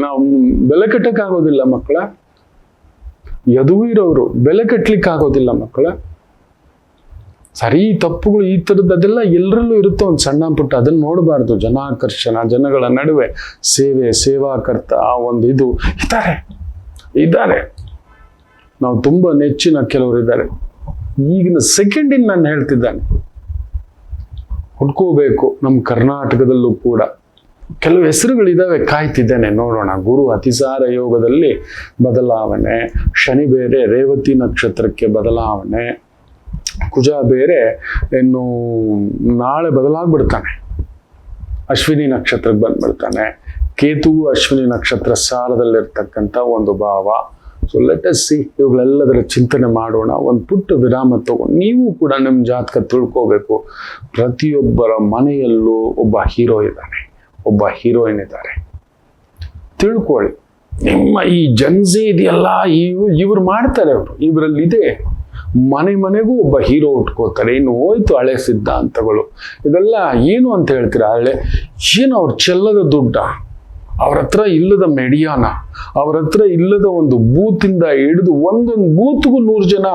ನಾವು ಬೆಲೆ ಕಟ್ಟಕ್ಕಾಗೋದಿಲ್ಲ ಮಕ್ಕಳ. ಯದುವೀರವರು ಬೆಲೆ ಕಟ್ಟಲಿಕ್ಕಾಗೋದಿಲ್ಲ ಮಕ್ಕಳ. ಸರಿ ತಪ್ಪುಗಳು ಈ ಥರದ್ದು ಅದೆಲ್ಲ ಎಲ್ಲರಲ್ಲೂ ಇರುತ್ತೆ, ಒಂದು ಸಣ್ಣ ಪುಟ್ಟ. ಅದನ್ನ ನೋಡಬಾರ್ದು. ಜನಾಕರ್ಷಣ, ಜನಗಳ ನಡುವೆ ಸೇವೆ, ಸೇವಾಕರ್ತ, ಆ ಒಂದು ಇದು ಇದ್ದಾರೆ. ನಾವು ತುಂಬ ನೆಚ್ಚಿನ ಕೆಲವರು ಇದ್ದಾರೆ. ಈಗಿನ ಸೆಕೆಂಡಿನ ನಾನು ಹೇಳ್ತಿದ್ದಾನೆ. ಹುಡ್ಕೋಬೇಕು. ನಮ್ಮ ಕರ್ನಾಟಕದಲ್ಲೂ ಕೂಡ ಕೆಲವು ಹೆಸರುಗಳಿದಾವೆ, ಕಾಯ್ತಿದ್ದೇನೆ, ನೋಡೋಣ. ಗುರು ಅತಿಸಾರ ಯೋಗದಲ್ಲಿ ಬದಲಾವಣೆ, ಶನಿ ಬೇರೆ ರೇವತಿ ನಕ್ಷತ್ರಕ್ಕೆ ಬದಲಾವಣೆ, ಕುಜ ಬೇರೆ ಇನ್ನು ನಾಳೆ ಬದಲಾಗ್ಬಿಡ್ತಾನೆ, ಅಶ್ವಿನಿ ನಕ್ಷತ್ರಕ್ಕೆ ಬಂದ್ಬಿಡ್ತಾನೆ. ಕೇತುವು ಅಶ್ವಿನಿ ನಕ್ಷತ್ರ ಸಾರದಲ್ಲಿರ್ತಕ್ಕಂಥ ಒಂದು ಭಾವ. ಸೊ ಲೆಟ್ ಅಸ್ ಸಿ, ಇವುಗಳೆಲ್ಲದರ ಚಿಂತನೆ ಮಾಡೋಣ. ಒಂದು ಪುಟ್ಟ ವಿರಾಮ ತಗೊಂಡು ನೀವು ಕೂಡ ನಿಮ್ಮ ಜಾತಕ ತಿಳ್ಕೋಬೇಕು. ಪ್ರತಿಯೊಬ್ಬರ ಮನೆಯಲ್ಲೂ ಒಬ್ಬ ಹೀರೋ ಇದ್ದಾನೆ, ಒಬ್ಬ ಹೀರೋಯಿನ್ ಇದ್ದಾರೆ. ತಿಳ್ಕೊಳ್ಳಿ. ನಿಮ್ಮ ಈ ಜನ್ಸಿ ಇದೆಯಲ್ಲ, ಇವ್ರು ಮಾಡ್ತಾರೆ, ಅವರು ಇವರಲ್ಲಿದೆ. ಮನೆ ಮನೆಗೂ ಒಬ್ಬ ಹೀರೋ ಉಟ್ಕೋತಾರೆ. ಇನ್ನು ಹೋಯ್ತು ಹಳೆ ಸಿದ್ಧಾಂತಗಳು. ಇದೆಲ್ಲ ಏನು ಅಂತ ಹೇಳ್ತೀರಾ? ಹಳೆ ಏನು? ಅವ್ರ ಚೆಲ್ಲದ ದುಡ್ಡ, ಅವ್ರ ಹತ್ರ ಇಲ್ಲದ ಮೆಡಿಯಾನ, ಅವ್ರ ಹತ್ರ ಇಲ್ಲದ ಒಂದು ಬೂತಿಂದ ಹಿಡಿದು ಒಂದೊಂದು ಬೂತ್ಗೂ 100 ಜನ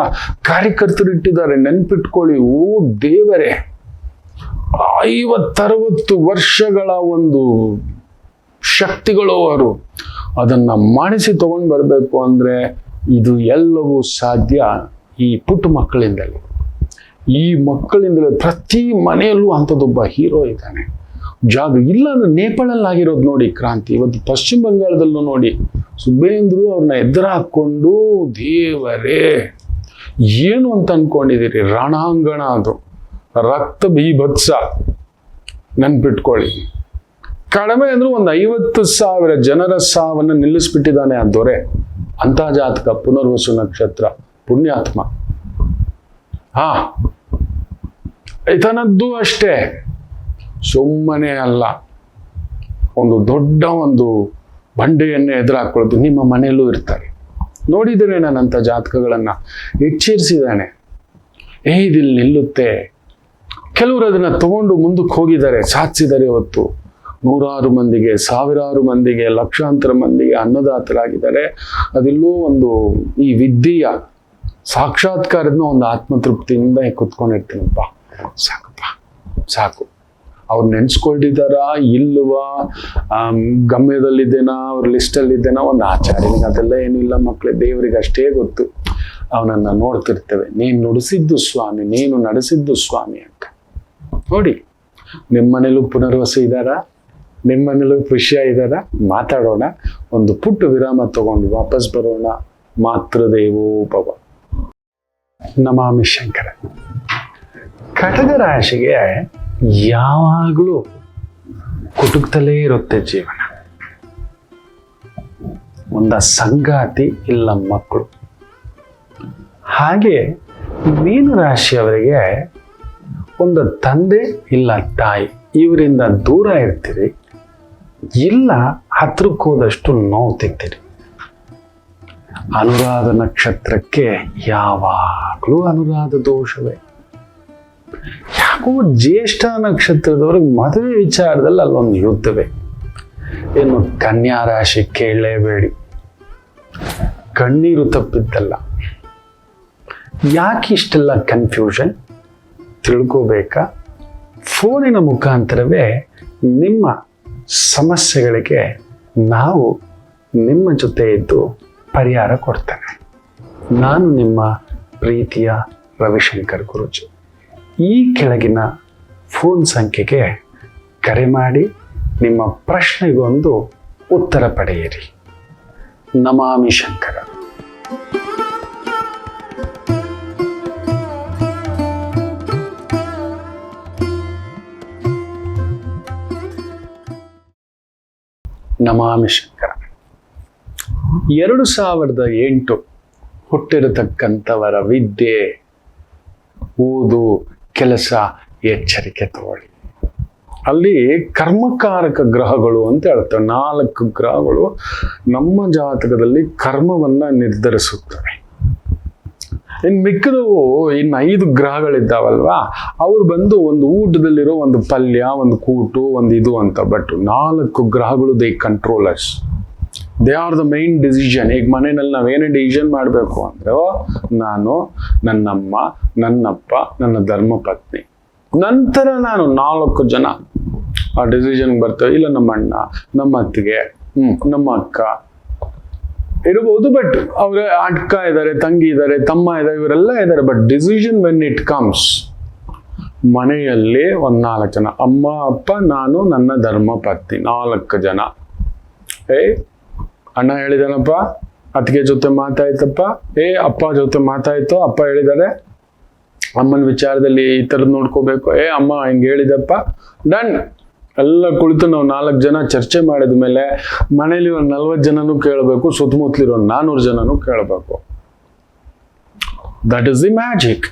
ಕಾರ್ಯಕರ್ತರು ಇಟ್ಟಿದ್ದಾರೆ. ನೆನ್ಪಿಟ್ಕೊಳ್ಳಿ. ಓ ದೇವರೇ, 50-60 ವರ್ಷಗಳ ಒಂದು ಶಕ್ತಿಗಳು ಅವರು. ಅದನ್ನ ಮಾಡಿಸಿ ತಗೊಂಡು ಬರಬೇಕು ಅಂದ್ರೆ ಇದು ಎಲ್ಲವೂ ಸಾಧ್ಯ ಈ ಪುಟ್ಟ ಮಕ್ಕಳಿಂದಲೇ. ಈ ಮಕ್ಕಳಿಂದಲೇ ಪ್ರತಿ ಮನೆಯಲ್ಲೂ ಅಂಥದ್ದೊಬ್ಬ ಹೀರೋ ಇದ್ದಾನೆ. ಜಾಗ ಇಲ್ಲ ಅಂದ್ರೆ ನೇಪಾಳಲ್ಲಿ ಆಗಿರೋದು ನೋಡಿ ಕ್ರಾಂತಿ. ಇವತ್ತು ಪಶ್ಚಿಮ ಬಂಗಾಳದಲ್ಲೂ ನೋಡಿ, ಸುಬೇಂದ್ರು ಅವ್ರನ್ನ ಎದುರು ಹಾಕೊಂಡು, ದೇವರೇ ಏನು ಅಂತ ಅನ್ಕೊಂಡಿದ್ದೀರಿ? ರಣಾಂಗಣ ಅದು, ರಕ್ತ ಬೀಭತ್ಸ. ನೆನ್ಪಿಟ್ಕೊಳ್ಳಿ. ಕಡಿಮೆ ಅಂದ್ರೂ ಒಂದು 50,000 ಜನರ ಸಾವನ್ನು ನಿಲ್ಲಿಸ್ಬಿಟ್ಟಿದ್ದಾನೆ ಆ ದೊರೆ. ಅಂತ ಜಾತಕ, ಪುನರ್ವಸು ನಕ್ಷತ್ರ, ಪುಣ್ಯಾತ್ಮ. ಇದನದ್ದು ಅಷ್ಟೇ, ಸುಮ್ಮನೆ ಅಲ್ಲ. ಒಂದು ದೊಡ್ಡ ಒಂದು ಬಂಡೆಯನ್ನೇ ಎದುರು ಹಾಕೊಳ್ಳೋದು. ನಿಮ್ಮ ಮನೆಯಲ್ಲೂ ಇರ್ತಾರೆ. ನೋಡಿದರೆ ನಾನಂಥ ಜಾತಕಗಳನ್ನ ಎಚ್ಚರಿಸಿದ್ದಾನೆ. ಇದಿಲ್ಲಿ ನಿಲ್ಲುತ್ತೆ. ಕೆಲವರು ಅದನ್ನ ತಗೊಂಡು ಮುಂದಕ್ಕೆ ಹೋಗಿದ್ದಾರೆ, ಸಾಧಿಸಿದ್ದಾರೆ. ಇವತ್ತು 100 ಮಂದಿಗೆ, 1000 ಮಂದಿಗೆ, ಲಕ್ಷಾಂತರ ಮಂದಿಗೆ ಅನ್ನದಾತರಾಗಿದ್ದಾರೆ. ಅದೆಲ್ಲೋ ಒಂದು ಈ ವಿದ್ಯೆಯ ಸಾಕ್ಷಾತ್ಕಾರದ ಒಂದು ಆತ್ಮತೃಪ್ತಿಯಿಂದ ಕುತ್ಕೊಂಡಿರ್ತೀನಪ್ಪ, ಸಾಕಪ್ಪ, ಸಾಕು. ಅವ್ರು ನೆನ್ಸ್ಕೊಂಡಿದ್ದಾರಾ ಇಲ್ವಾ, ಗಮ್ಯದಲ್ಲಿದ್ದೇನಾ, ಅವ್ರ ಲಿಸ್ಟಲ್ಲಿದ್ದೇನಾ, ಒಂದು ಆಚಾರ್ಯನಿಗೆ ಅದೆಲ್ಲ ಏನಿಲ್ಲ ಮಕ್ಕಳೇ. ದೇವರಿಗೆ ಅಷ್ಟೇ ಗೊತ್ತು. ಅವನನ್ನ ನೋಡ್ತಿರ್ತೇವೆ. ನೀನು ನುಡಿಸಿದ್ದು ಸ್ವಾಮಿ, ನೀನು ನಡೆಸಿದ್ದು ಸ್ವಾಮಿ ಅಂತ. ನೋಡಿ, ನಿಮ್ಮ ಮನೇಲೂ ಪುನರ್ವಸು ಇದ್ದಾರಾ? ನಿಮ್ಮ ಮನೇಲೂ ಖುಷಿಯ ಇದ್ದಾರಾ? ಮಾತಾಡೋಣ. ಒಂದು ಪುಟ್ಟ ವಿರಾಮ ತಗೊಂಡು ವಾಪಸ್ ಬರೋಣ. ಮಾತೃದೇವೋ ಭವ. ನಮಾಮಿ ಶಂಕರ. ಕಟಕ ರಾಶಿಗೆ ಯಾವಾಗಲೂ ಕುಟುಕ್ತಲೇ ಇರುತ್ತೆ ಜೀವನ. ಒಂದ ಸಂಗಾತಿ ಇಲ್ಲ ಮಕ್ಕಳು. ಹಾಗೆ ಮೀನ ರಾಶಿಯವರಿಗೆ ಒಂದು ತಂದೆ ಇಲ್ಲ ತಾಯಿ, ಇವರಿಂದ ದೂರ ಇರ್ತೀರಿ, ಇಲ್ಲ ಹತ್ರಕ್ಕೆ ಹೋದಷ್ಟು ನೋವು ತಿಂತೀರಿ. ಅನುರಾಧ ನಕ್ಷತ್ರಕ್ಕೆ ಯಾವಾಗಲೂ ಅನುರಾಧ ದೋಷವೇ. ಯಾಕೋ ಜ್ಯೇಷ್ಠ ನಕ್ಷತ್ರದವ್ರಿಗೆ ಮದುವೆ ವಿಚಾರದಲ್ಲಿ ಅಲ್ಲೊಂದು ಯುದ್ಧವೇ. ಇನ್ನು ಕನ್ಯಾ ರಾಶಿ ಕೇಳಲೇಬೇಡಿ, ಕಣ್ಣೀರು ತಪ್ಪಿದ್ದಲ್ಲ. ಯಾಕೆ ಇಷ್ಟೆಲ್ಲ ಕನ್ಫ್ಯೂಷನ್ ತಿಳ್ಕೋಬೇಕಾ? ಫೋನಿನ ಮುಖಾಂತರವೇ ನಿಮ್ಮ ಸಮಸ್ಯೆಗಳಿಗೆ ನಾವು ನಿಮ್ಮ ಜೊತೆ ಇದ್ದು ಪರಿಹಾರ ಕೊಡ್ತೇನೆ. ನಾನು ನಿಮ್ಮ ಪ್ರೀತಿಯ ರವಿಶಂಕರ್ ಗುರೂಜಿ. ಈ ಕೆಳಗಿನ ಫೋನ್ ಸಂಖ್ಯೆಗೆ ಕರೆ ಮಾಡಿ ನಿಮ್ಮ ಪ್ರಶ್ನೆಗೊಂದು ಉತ್ತರ ಪಡೆಯಿರಿ. ನಮಾಮಿ ಶಂಕರ. ನಮಾಮಿ ಶಂಕರ. 2008 ಹುಟ್ಟಿರತಕ್ಕಂಥವರ ವಿದ್ಯೆ, ಓದು, ಕೆಲಸ ಎಚ್ಚರಿಕೆ ತಗೊಳ್ಳಿ. ಅಲ್ಲಿ ಕರ್ಮಕಾರಕ ಗ್ರಹಗಳು ಅಂತ ಹೇಳ್ತವೆ. 4 ಗ್ರಹಗಳು ನಮ್ಮ ಜಾತಕದಲ್ಲಿ ಕರ್ಮವನ್ನ ನಿರ್ಧರಿಸುತ್ತವೆ. ಇನ್ನು ಮಿಕ್ಕದವು ಇನ್ನು 5 ಗ್ರಹಗಳಿದ್ದಾವಲ್ವಾ, ಅವ್ರು ಬಂದು ಒಂದು ಊಟದಲ್ಲಿರೋ ಒಂದು ಪಲ್ಯ, ಒಂದು ಕೂಟು, ಒಂದು ಇದು ಅಂತ. ಬಟ್ 4 ಗ್ರಹಗಳು they controllers. They are the main decision. ಈಗ ಮನೆಯಲ್ಲಿ ನಾವೇನೇ ಡಿಸಿಷನ್ ಮಾಡಬೇಕು ಅಂದ್ರೆ, ನಾನು, ನನ್ನಮ್ಮ, ನನ್ನಪ್ಪ, ನನ್ನ ಧರ್ಮಪತ್ನಿ, ನಂತರ ನಾನು 4 ಜನ ಆ ಡಿಸಿಷನ್ಗೆ ಬರ್ತೇವೆ. ಇಲ್ಲ ನಮ್ಮ ಅಣ್ಣ, ನಮ್ಮ ಅತ್ತಿಗೆ, ನಮ್ಮ ಅಕ್ಕ, ಇರಬಹುದು, ಬಟ್ ಅವ್ರ ಅಕ್ಕ ಇದ್ದಾರೆ, ತಂಗಿ ಇದ್ದಾರೆ, ತಮ್ಮ ಇದ್ದಾರೆ, ಇವರೆಲ್ಲ ಇದ್ದಾರೆ. But decision when it comes, ಮನೆಯಲ್ಲಿ ಒಂದ್ 4 ಜನ, ಅಮ್ಮ, ಅಪ್ಪ, ನಾನು, ನನ್ನ ಧರ್ಮ ಪತ್ನಿ, 4 ಜನ. ಅಣ್ಣ ಹೇಳಿದಾನಪ್ಪ, ಅತ್ತಿಗೆ ಜೊತೆ ಮಾತಾಯ್ತಪ್ಪ, ಅಪ್ಪ ಜೊತೆ ಮಾತಾಯ್ತು, ಅಪ್ಪ ಹೇಳಿದ್ದಾರೆ ಅಮ್ಮನ ವಿಚಾರದಲ್ಲಿ ಈ ಥರದ್ದು ನೋಡ್ಕೋಬೇಕು, ಅಮ್ಮ ಹಿಂಗೆ ಹೇಳಿದಪ್ಪ, ಡನ್. ಎಲ್ಲ ಕುಳಿತು ನಾವು 4 ಜನ ಚರ್ಚೆ ಮಾಡಿದ ಮೇಲೆ ಮನೇಲಿ ಒಂದು 40 ಜನನೂ ಕೇಳಬೇಕು, ಸುತ್ತಮುತ್ತಲಿರೋ 400 ಜನನೂ ಕೇಳಬೇಕು. That is the magic.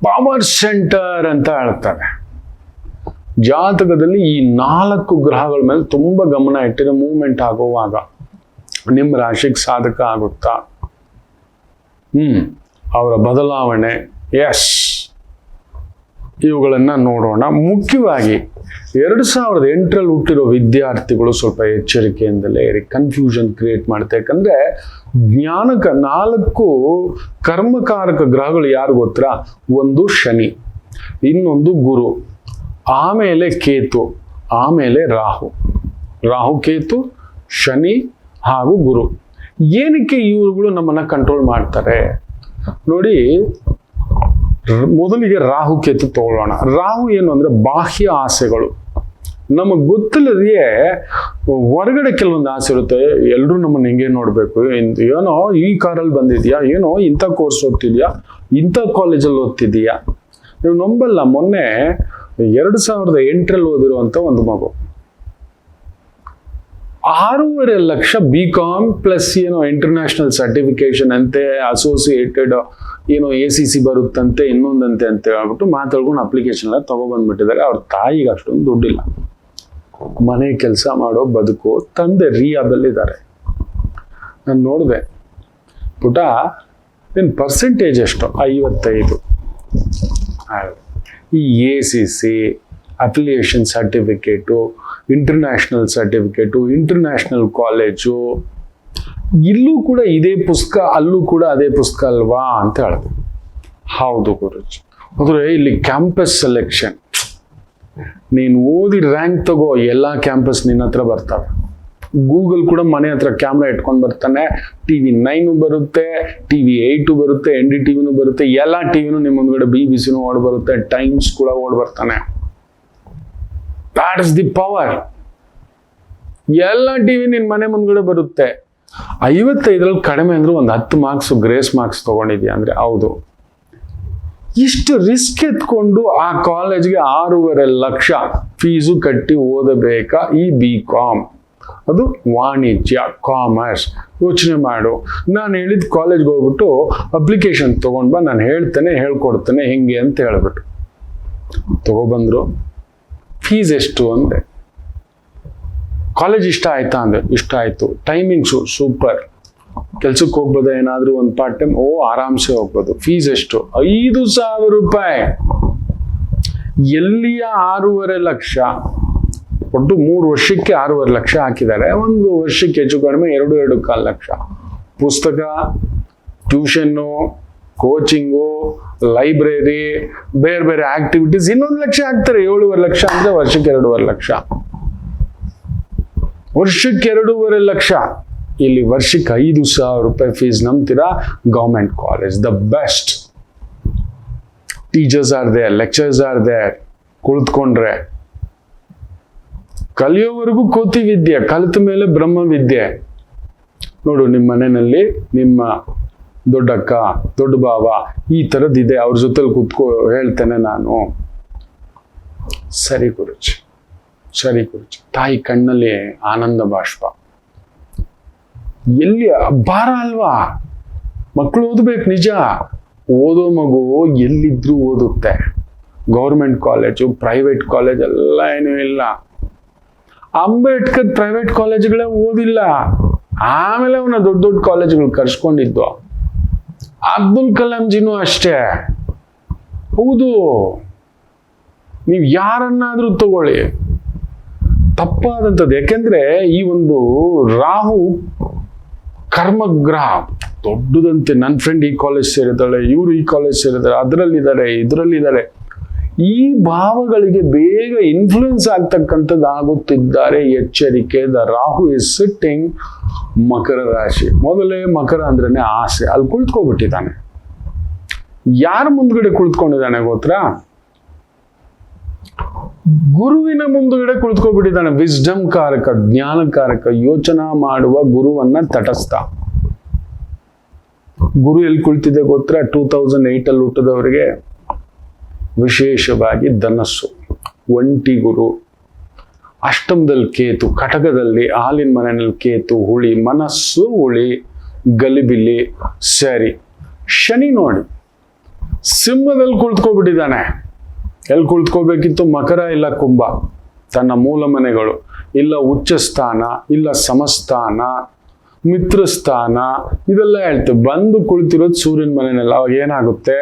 Power centre ಅಂತ ಹೇಳ್ತಾರೆ. ಜಾತಕದಲ್ಲಿ ಈ 4 ಗ್ರಹಗಳ ಮೇಲೆ ತುಂಬಾ ಗಮನ ಇಟ್ಟಿರೋ ಮೂವ್ಮೆಂಟ್ ಆಗುವಾಗ ನಿಮ್ಮ ರಾಶಿಗೆ ಸಾಧಕ ಆಗುತ್ತಾ? ಅವರ ಬದಲಾವಣೆ, ಎಸ್, ಇವುಗಳನ್ನ ನೋಡೋಣ. ಮುಖ್ಯವಾಗಿ 2008ರಲ್ಲಿ ಹುಟ್ಟಿರೋ ವಿದ್ಯಾರ್ಥಿಗಳು ಸ್ವಲ್ಪ ಎಚ್ಚರಿಕೆಯಿಂದಲೇ ಇರಿ. ಕನ್ಫ್ಯೂಷನ್ ಕ್ರಿಯೇಟ್ ಮಾಡುತ್ತೆ. ಯಾಕಂದ್ರೆ ಜ್ಞಾನಕ 4 ಕರ್ಮಕಾರಕ ಗ್ರಹಗಳು ಯಾರು ಗೊತ್ತಾ? ಒಂದು ಶನಿ, ಇನ್ನೊಂದು ಗುರು, ಆಮೇಲೆ ಕೇತು, ಆಮೇಲೆ ರಾಹು. ರಾಹು, ಕೇತು, ಶನಿ ಹಾಗೂ ಗುರು. ಏನಕ್ಕೆ ಇವುಗಳು ನಮ್ಮನ್ನ ಕಂಟ್ರೋಲ್ ಮಾಡ್ತಾರೆ ನೋಡಿ. ಮೊದಲಿಗೆ ರಾಹು ಕೇತು ತಗೊಳ್ಳೋಣ. ರಾಹು ಏನು ಅಂದ್ರೆ ಬಾಹ್ಯ ಆಸೆಗಳು. ನಮಗ್ ಗೊತ್ತಿಲ್ಲದೆಯೇ ಹೊರಗಡೆ ಕೆಲವೊಂದು ಆಸೆ ಇರುತ್ತೆ. ಎಲ್ಲರೂ ನಮ್ಮನ್ನ ಹಿಂಗೆ ನೋಡ್ಬೇಕು, ಏನೋ ಈ ಕಾರಲ್ಲಿ ಬಂದಿದ್ಯಾ, ಏನೋ ಇಂಥ ಕೋರ್ಸ್ ಓದ್ತಿದ್ಯಾ, ಇಂಥ ಕಾಲೇಜಲ್ಲಿ ಓದ್ತಿದ್ಯಾ. ನೀವು ನಂಬಲ್ಲ, ಮೊನ್ನೆ 2008ರಲ್ಲಿ ಓದಿರುವಂತ ಒಂದು ಮಗು 6.5 ಲಕ್ಷ BCom ಪ್ಲಸ್ ಏನೋ ಇಂಟರ್ನ್ಯಾಷನಲ್ ಸರ್ಟಿಫಿಕೇಶನ್ ಅಂತೆ, ಅಸೋಸಿಯೇಟೆಡ್ ಏನೋ ACC ಬರುತ್ತಂತೆ, ಇನ್ನೊಂದಂತೆ ಅಂತ ಹೇಳ್ಬಿಟ್ಟು ಮಾತಾಡ್ಕೊಂಡು ಅಪ್ಲಿಕೇಶನ್ ಎಲ್ಲ ತಗೊಬಂದ್ಬಿಟ್ಟಿದ್ದಾರೆ. ಅವ್ರ ತಾಯಿಗೆ ಅಷ್ಟೊಂದು ದುಡ್ಡಿಲ್ಲ, ಮನೆ ಕೆಲಸ ಮಾಡೋ ಬದುಕು, ತಂದೆ ರಿಯಾಬಲ್ಲಿದ್ದಾರೆ. ನಾನು ನೋಡಿದೆ, ಪುಟ ನಿನ್ನ ಪರ್ಸೆಂಟೇಜ್ ಎಷ್ಟು? 55. ಈ ACC affiliation certificate, international certificate, international college, ಇಲ್ಲೂ ಕೂಡ ಇದೇ ಪುಸ್ತಕ, ಅಲ್ಲೂ ಕೂಡ ಅದೇ ಪುಸ್ತಕ ಅಲ್ವಾ ಅಂತ ಹೇಳಿದ್ರು. ಹೌದು ಗುರುಜಿ. ಅಂದ್ರೆ ಇಲ್ಲಿ ಕ್ಯಾಂಪಸ್ ಸೆಲೆಕ್ಷನ್, ನೀನು ಓದಿ ರ್ಯಾಂಕ್ ತಗೋ, ಎಲ್ಲ ಕ್ಯಾಂಪಸ್ ನಿನ್ನ ಹತ್ರ ಬರ್ತವೆ. ಗೂಗಲ್ ಕೂಡ ಮನೆ ಹತ್ರ ಕ್ಯಾಮ್ರಾ ಇಟ್ಕೊಂಡು ಬರ್ತಾನೆ. TV 9 ಬರುತ್ತೆ, TV 8 ಬರುತ್ತೆ, NDTVನೂ ಬರುತ್ತೆ, ಎಲ್ಲ ಟಿವಿನೂ ನಿಮ್ಮ ಮುಂದ್ಗಡೆ BBC ಓಡ್ ಬರುತ್ತೆ, ಟೈಮ್ಸ್ ಕೂಡ ಓಡ್ ಬರ್ತಾನೆ. That is the power. ಎಲ್ಲ ಟಿವಿ ನಿನ್ ಮನೆ ಮುಂದ್ಗಡೆ ಬರುತ್ತೆ. 55ರಲ್ಲಿ ಕಡಿಮೆ ಅಂದ್ರೆ ಒಂದು 10 ಮಾರ್ಕ್ಸ್ ಗ್ರೇಸ್ ಮಾರ್ಕ್ಸ್ ತಗೊಂಡಿದ್ಯಾ ಅಂದ್ರೆ ಹೌದು. ಇಷ್ಟು ರಿಸ್ಕ್ ಎತ್ಕೊಂಡು ಆ ಕಾಲೇಜ್ಗೆ 6.5 ಲಕ್ಷ ಫೀಸು ಕಟ್ಟಿ ಓದಬೇಕಾ? ಈ BCom, ಅದು ವಾಣಿಜ್ಯ, ಕಾಮರ್ಸ್. ಯೋಚನೆ ಮಾಡು. ನಾನು ಹೇಳಿದ ಕಾಲೇಜ್ಗೆ ಹೋಗ್ಬಿಟ್ಟು ಅಪ್ಲಿಕೇಶನ್ ತಗೊಂಡ್ ಬಾ, ನಾನು ಹೇಳ್ತೇನೆ, ಹೇಳ್ಕೊಡ್ತೇನೆ ಹೆಂಗೆ ಅಂತ ಹೇಳ್ಬಿಟ್ಟು ತಗೊಬಂದ್ರು. ಫೀಸ್ ಎಷ್ಟು ಅಂದೆ. ಕಾಲೇಜ್ ಇಷ್ಟ ಆಯ್ತಾ ಅಂದ್ರೆ ಇಷ್ಟ ಆಯ್ತು. Timings super. ಕೆಲ್ಸಕ್ಕೆ ಹೋಗ್ಬೋದ ಏನಾದ್ರೂ ಒಂದು ಪಾರ್ಟ್ ಟೈಮ್? ಆರಾಮ್ಸೆ ಹೋಗ್ಬೋದು. ಫೀಸ್ ಎಷ್ಟು? 5,000 ರೂಪಾಯಿ. ಎಲ್ಲಿಯ 6.5 ಲಕ್ಷ? ಒಟ್ಟು 3 ವರ್ಷಕ್ಕೆ 6.5 ಲಕ್ಷ ಹಾಕಿದ್ದಾರೆ. 1 ವರ್ಷಕ್ಕೆ ಹೆಚ್ಚು ಕಡಿಮೆ 2.25 ಲಕ್ಷ. ಪುಸ್ತಕ, ಟ್ಯೂಷನ್ನು, ಕೋಚಿಂಗು, ಲೈಬ್ರರಿ, ಬೇರೆ ಬೇರೆ ಆಕ್ಟಿವಿಟೀಸ್, 1 ಲಕ್ಷ ಹಾಕ್ತಾರೆ. 7.5 ಲಕ್ಷ ಅಂದ್ರೆ ವರ್ಷಕ್ಕೆ 2.5 ಲಕ್ಷ. ವರ್ಷಕ್ಕೆ 2.5 ಲಕ್ಷ. ಇಲ್ಲಿ ವರ್ಷಕ್ಕೆ 5,000 ರೂಪಾಯಿ ಫೀಸ್. ನಂಬ್ತೀರಾ? Government college, the best. Teachers are there, lecturers are there. ಕುಳಿತುಕೊಂಡ್ರೆ ಕಲಿಯೋವರೆಗೂ ಕೋತಿ ವಿದ್ಯೆ, ಕಲಿತ ಮೇಲೆ ಬ್ರಹ್ಮ ವಿದ್ಯೆ. ನೋಡು, ನಿಮ್ಮ ಮನೆಯಲ್ಲಿ ನಿಮ್ಮ ದೊಡ್ಡಕ್ಕ, ದೊಡ್ಡ ಬಾವ ಈ ಥರದ್ದಿದೆ, ಅವ್ರ ಜೊತೆಲಿ ಕೂತ್ಕೋ, ಹೇಳ್ತೇನೆ ನಾನು. ಸರಿ ಗುರುಜಿ, ಸರಿ ಗುರುಜಿ. ತಾಯಿ ಕಣ್ಣಲ್ಲಿ ಆನಂದ ಬಾಷ್ಪ. ಎಲ್ಲಿ ಭಾರ ಅಲ್ವಾ? ಮಕ್ಕಳು ಓದ್ಬೇಕು ನಿಜ. ಓದೋ ಮಗು ಎಲ್ಲಿದ್ರೂ ಓದುತ್ತೆ. ಗೌರ್ಮೆಂಟ್ ಕಾಲೇಜು, ಪ್ರೈವೇಟ್ ಕಾಲೇಜ್ ಎಲ್ಲ ಏನೂ ಇಲ್ಲ. ಅಂಬೇಡ್ಕರ್ ಪ್ರೈವೇಟ್ ಕಾಲೇಜ್ಗಳೇ ಓದಿಲ್ಲ, ಆಮೇಲೆ ಅವನ ದೊಡ್ಡ ದೊಡ್ಡ ಕಾಲೇಜ್ಗಳು ಕರ್ಸ್ಕೊಂಡಿದ್ದು. ಅಬ್ದುಲ್ ಕಲಾಂಜಿನೂ ಅಷ್ಟೇ. ಹೌದು, ನೀವು ಯಾರನ್ನಾದ್ರೂ ತಗೊಳ್ಳಿ, ತಪ್ಪಾದಂಥದ್ದು. ಯಾಕೆಂದ್ರೆ ಈ ಒಂದು ರಾಹು ಕರ್ಮಗ್ರಹ ದೊಡ್ಡದಂತೆ. ನನ್ನ ಫ್ರೆಂಡ್ ಈ ಕಾಲೇಜ್ ಸೇರಿದ್ದಾಳೆ, ಇವರು ಈ ಕಾಲೇಜ್ ಸೇರಿದ್ದಾರೆ, ಅದರಲ್ಲಿದ್ದಾರೆ, ಇದರಲ್ಲಿದ್ದಾರೆ. ಈ ಭಾವಗಳಿಗೆ ಬೇಗ ಇನ್ಫ್ಲೂಯೆನ್ಸ್ ಆಗ್ತಕ್ಕಂಥದ್ದು ಆಗುತ್ತಿದ್ದಾರೆ. ಎಚ್ಚರಿಕೆ. ದ ರಾಹು ಇಸ್ ಸಿಟ್ಟಿಂಗ್ ಮಕರ ರಾಶಿ. ಮೊದಲೇ ಮಕರ ಅಂದ್ರೇನೆ ಆಸೆ, ಅಲ್ಲಿ ಕುಳಿತುಕೊಬಿಟ್ಟಿದ್ದಾನೆ. ಯಾರ ಮುಂದ್ಗಡೆ ಕುಳಿತುಕೊಂಡಿದ್ದಾನೆ ಗೊತ್ತಾ? ಗುರುವಿನ ಮುಂದುಗಡೆ ಕುಳಿತುಕೊಬಿಟ್ಟಿದ್ದಾನೆ. ವಿಸ್ಡಮ್ ಕಾರಕ, ಜ್ಞಾನಕಾರಕ, ಯೋಚನಾ ಮಾಡುವ ಗುರುವನ್ನ ತಟಸ್ಥ. ಗುರು ಎಲ್ಲಿ ಕುಳಿತಿದೆ ಗೊತ್ತಾ? 2008 ಅಲ್ಲಿ ಹುಟ್ಟಿದವರಿಗೆ ವಿಶೇಷವಾಗಿ ಧನಸ್ಸು, ಒಂಟಿ ಗುರು. ಅಷ್ಟಮದಲ್ಲಿ ಕೇತು, ಕಟಕದಲ್ಲಿ ಹಾಲಿನ ಮನೆಯಲ್ಲಿ ಕೇತು, ಹುಳಿ, ಮನಸ್ಸು ಹುಳಿ, ಗಲಿಬಿಲಿ. ಸರಿ, ಶನಿ ನೋಡಿ ಸಿಂಹದಲ್ಲಿ ಕುಳಿತುಕೊಬಿಟ್ಟಿದ್ದಾನೆ. ಎಲ್ಲಿ ಕುಳಿತುಕೋಬೇಕಿತ್ತು? ಮಕರ ಇಲ್ಲ ಕುಂಭ, ತನ್ನ ಮೂಲ ಮನೆಗಳು. ಇಲ್ಲ ಉಚ್ಚ ಸ್ಥಾನ, ಇಲ್ಲ ಸಮಸ್ಥಾನ, ಮಿತ್ರಸ್ಥಾನ, ಇದೆಲ್ಲ ಹೇಳ್ತೇವೆ. ಬಂದು ಕುಳಿತಿರೋದು ಸೂರ್ಯನ ಮನೆಯಲ್ಲಿ. ಅವಾಗ ಏನಾಗುತ್ತೆ?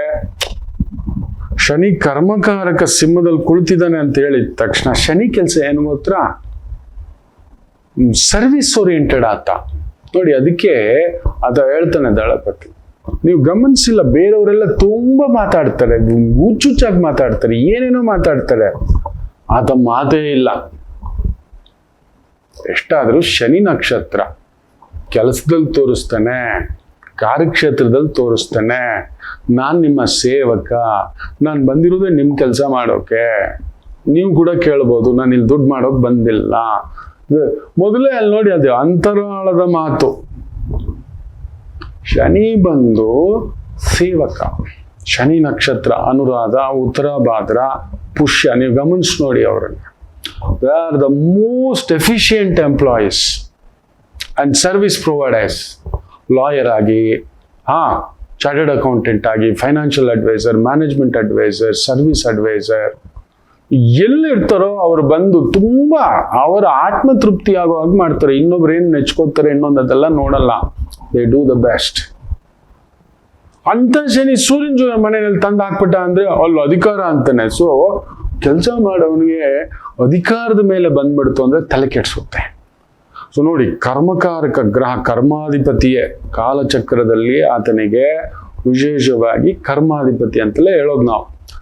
ಶನಿ ಕರ್ಮಕಾರಕ ಸಿಂಹದಲ್ಲಿ ಕುಳಿತಿದ್ದಾನೆ ಅಂತ ಹೇಳಿದ ತಕ್ಷಣ ಶನಿ ಕೆಲಸ ಏನು ಗೊತ್ತಾ? ಸರ್ವಿಸ್ ಓರಿಯೆಂಟೆಡ್ ಆತ ನೋಡಿ. ಅದಕ್ಕೆ ಆತ ಹೇಳ್ತಾನೆ ದಳಪತಿ, ನೀವು ಗಮನಿಸಿಲ್ಲ, ಬೇರೆಯವರೆಲ್ಲ ತುಂಬಾ ಮಾತಾಡ್ತಾರೆ, ಹುಚ್ಚುಚ್ಚಾಗಿ ಮಾತಾಡ್ತಾರೆ, ಏನೇನೋ ಮಾತಾಡ್ತಾರೆ, ಆತ ಮಾತೇ ಇಲ್ಲ. ಎಷ್ಟಾದ್ರೂ ಶನಿ ನಕ್ಷತ್ರ ಕೆಲಸದಲ್ಲಿ ತೋರಿಸ್ತಾನೆ, ಕಾರ್ಯಕ್ಷೇತ್ರದಲ್ಲಿ ತೋರಿಸ್ತಾನೆ. ನಾನು ನಿಮ್ಮ ಸೇವಕ, ನಾನು ಬಂದಿರೋದೇ ನಿಮ್ಮ ಕೆಲಸ ಮಾಡೋಕೆ. ನೀವು ಕೂಡ ಕೇಳ್ಬೋದು, ನಾನು ಇಲ್ಲಿ ದುಡ್ಡು ಮಾಡೋಕೆ ಬಂದಿಲ್ಲ. ಮೊದಲೇ ಅಲ್ಲಿ ನೋಡಿ, ಅದು ಅಂತರಾಳದ ಮಾತು. ಶನಿ ಬಂದು ಸೇವಕ. ಶನಿ ನಕ್ಷತ್ರ ಅನುರಾಧ, ಉತ್ತರ ಭಾದ್ರ, ಪುಷ್ಯ. ನೀವು ಗಮನಿಸಿ ನೋಡಿ ಅವರನ್ನು. They are the most efficient employees and service providers. Lawyer ಆಗಿ, ಚಾರ್ಟರ್ಡ್ ಅಕೌಂಟೆಂಟ್ ಆಗಿ, financial adviser, management adviser, service adviser, ಎಲ್ಲಿರ್ತಾರೋ ಅವರು ಬಂದು ತುಂಬಾ ಅವರ ಆತ್ಮತೃಪ್ತಿ ಆಗೋ ಹಾಗೆ ಮಾಡ್ತಾರೆ. ಇನ್ನೊಬ್ರು ಏನ್ ನೆಚ್ಕೋತಾರೆ ಇನ್ನೊಂದೆಲ್ಲ ನೋಡಲ್ಲ. They do the best. ಅಂತ ಶನಿ ಸೂರ್ಯನ ಮನೆಯಲ್ಲಿ ತಂದು ಹಾಕ್ಬಿಟ್ಟ ಅಂದ್ರೆ ಅಲ್ಲಿ ಅಧಿಕಾರ ಅಂತಾನೆ. ಸೊ ಕೆಲಸ ಮಾಡೋವನಿಗೆ ಅಧಿಕಾರದ ಮೇಲೆ ಬಂದ್ಬಿಡ್ತು ಅಂದ್ರೆ ತಲೆ ಕೆಡಿಸುತ್ತೆ. ಸೊ ನೋಡಿ, ಕರ್ಮಕಾರಕ ಗ್ರಹ, ಕರ್ಮಾಧಿಪತಿಯೇ ಕಾಲಚಕ್ರದಲ್ಲಿ ಆತನಿಗೆ ವಿಶೇಷವಾಗಿ ಕರ್ಮಾಧಿಪತಿ ಅಂತಲೇ ಹೇಳೋದು.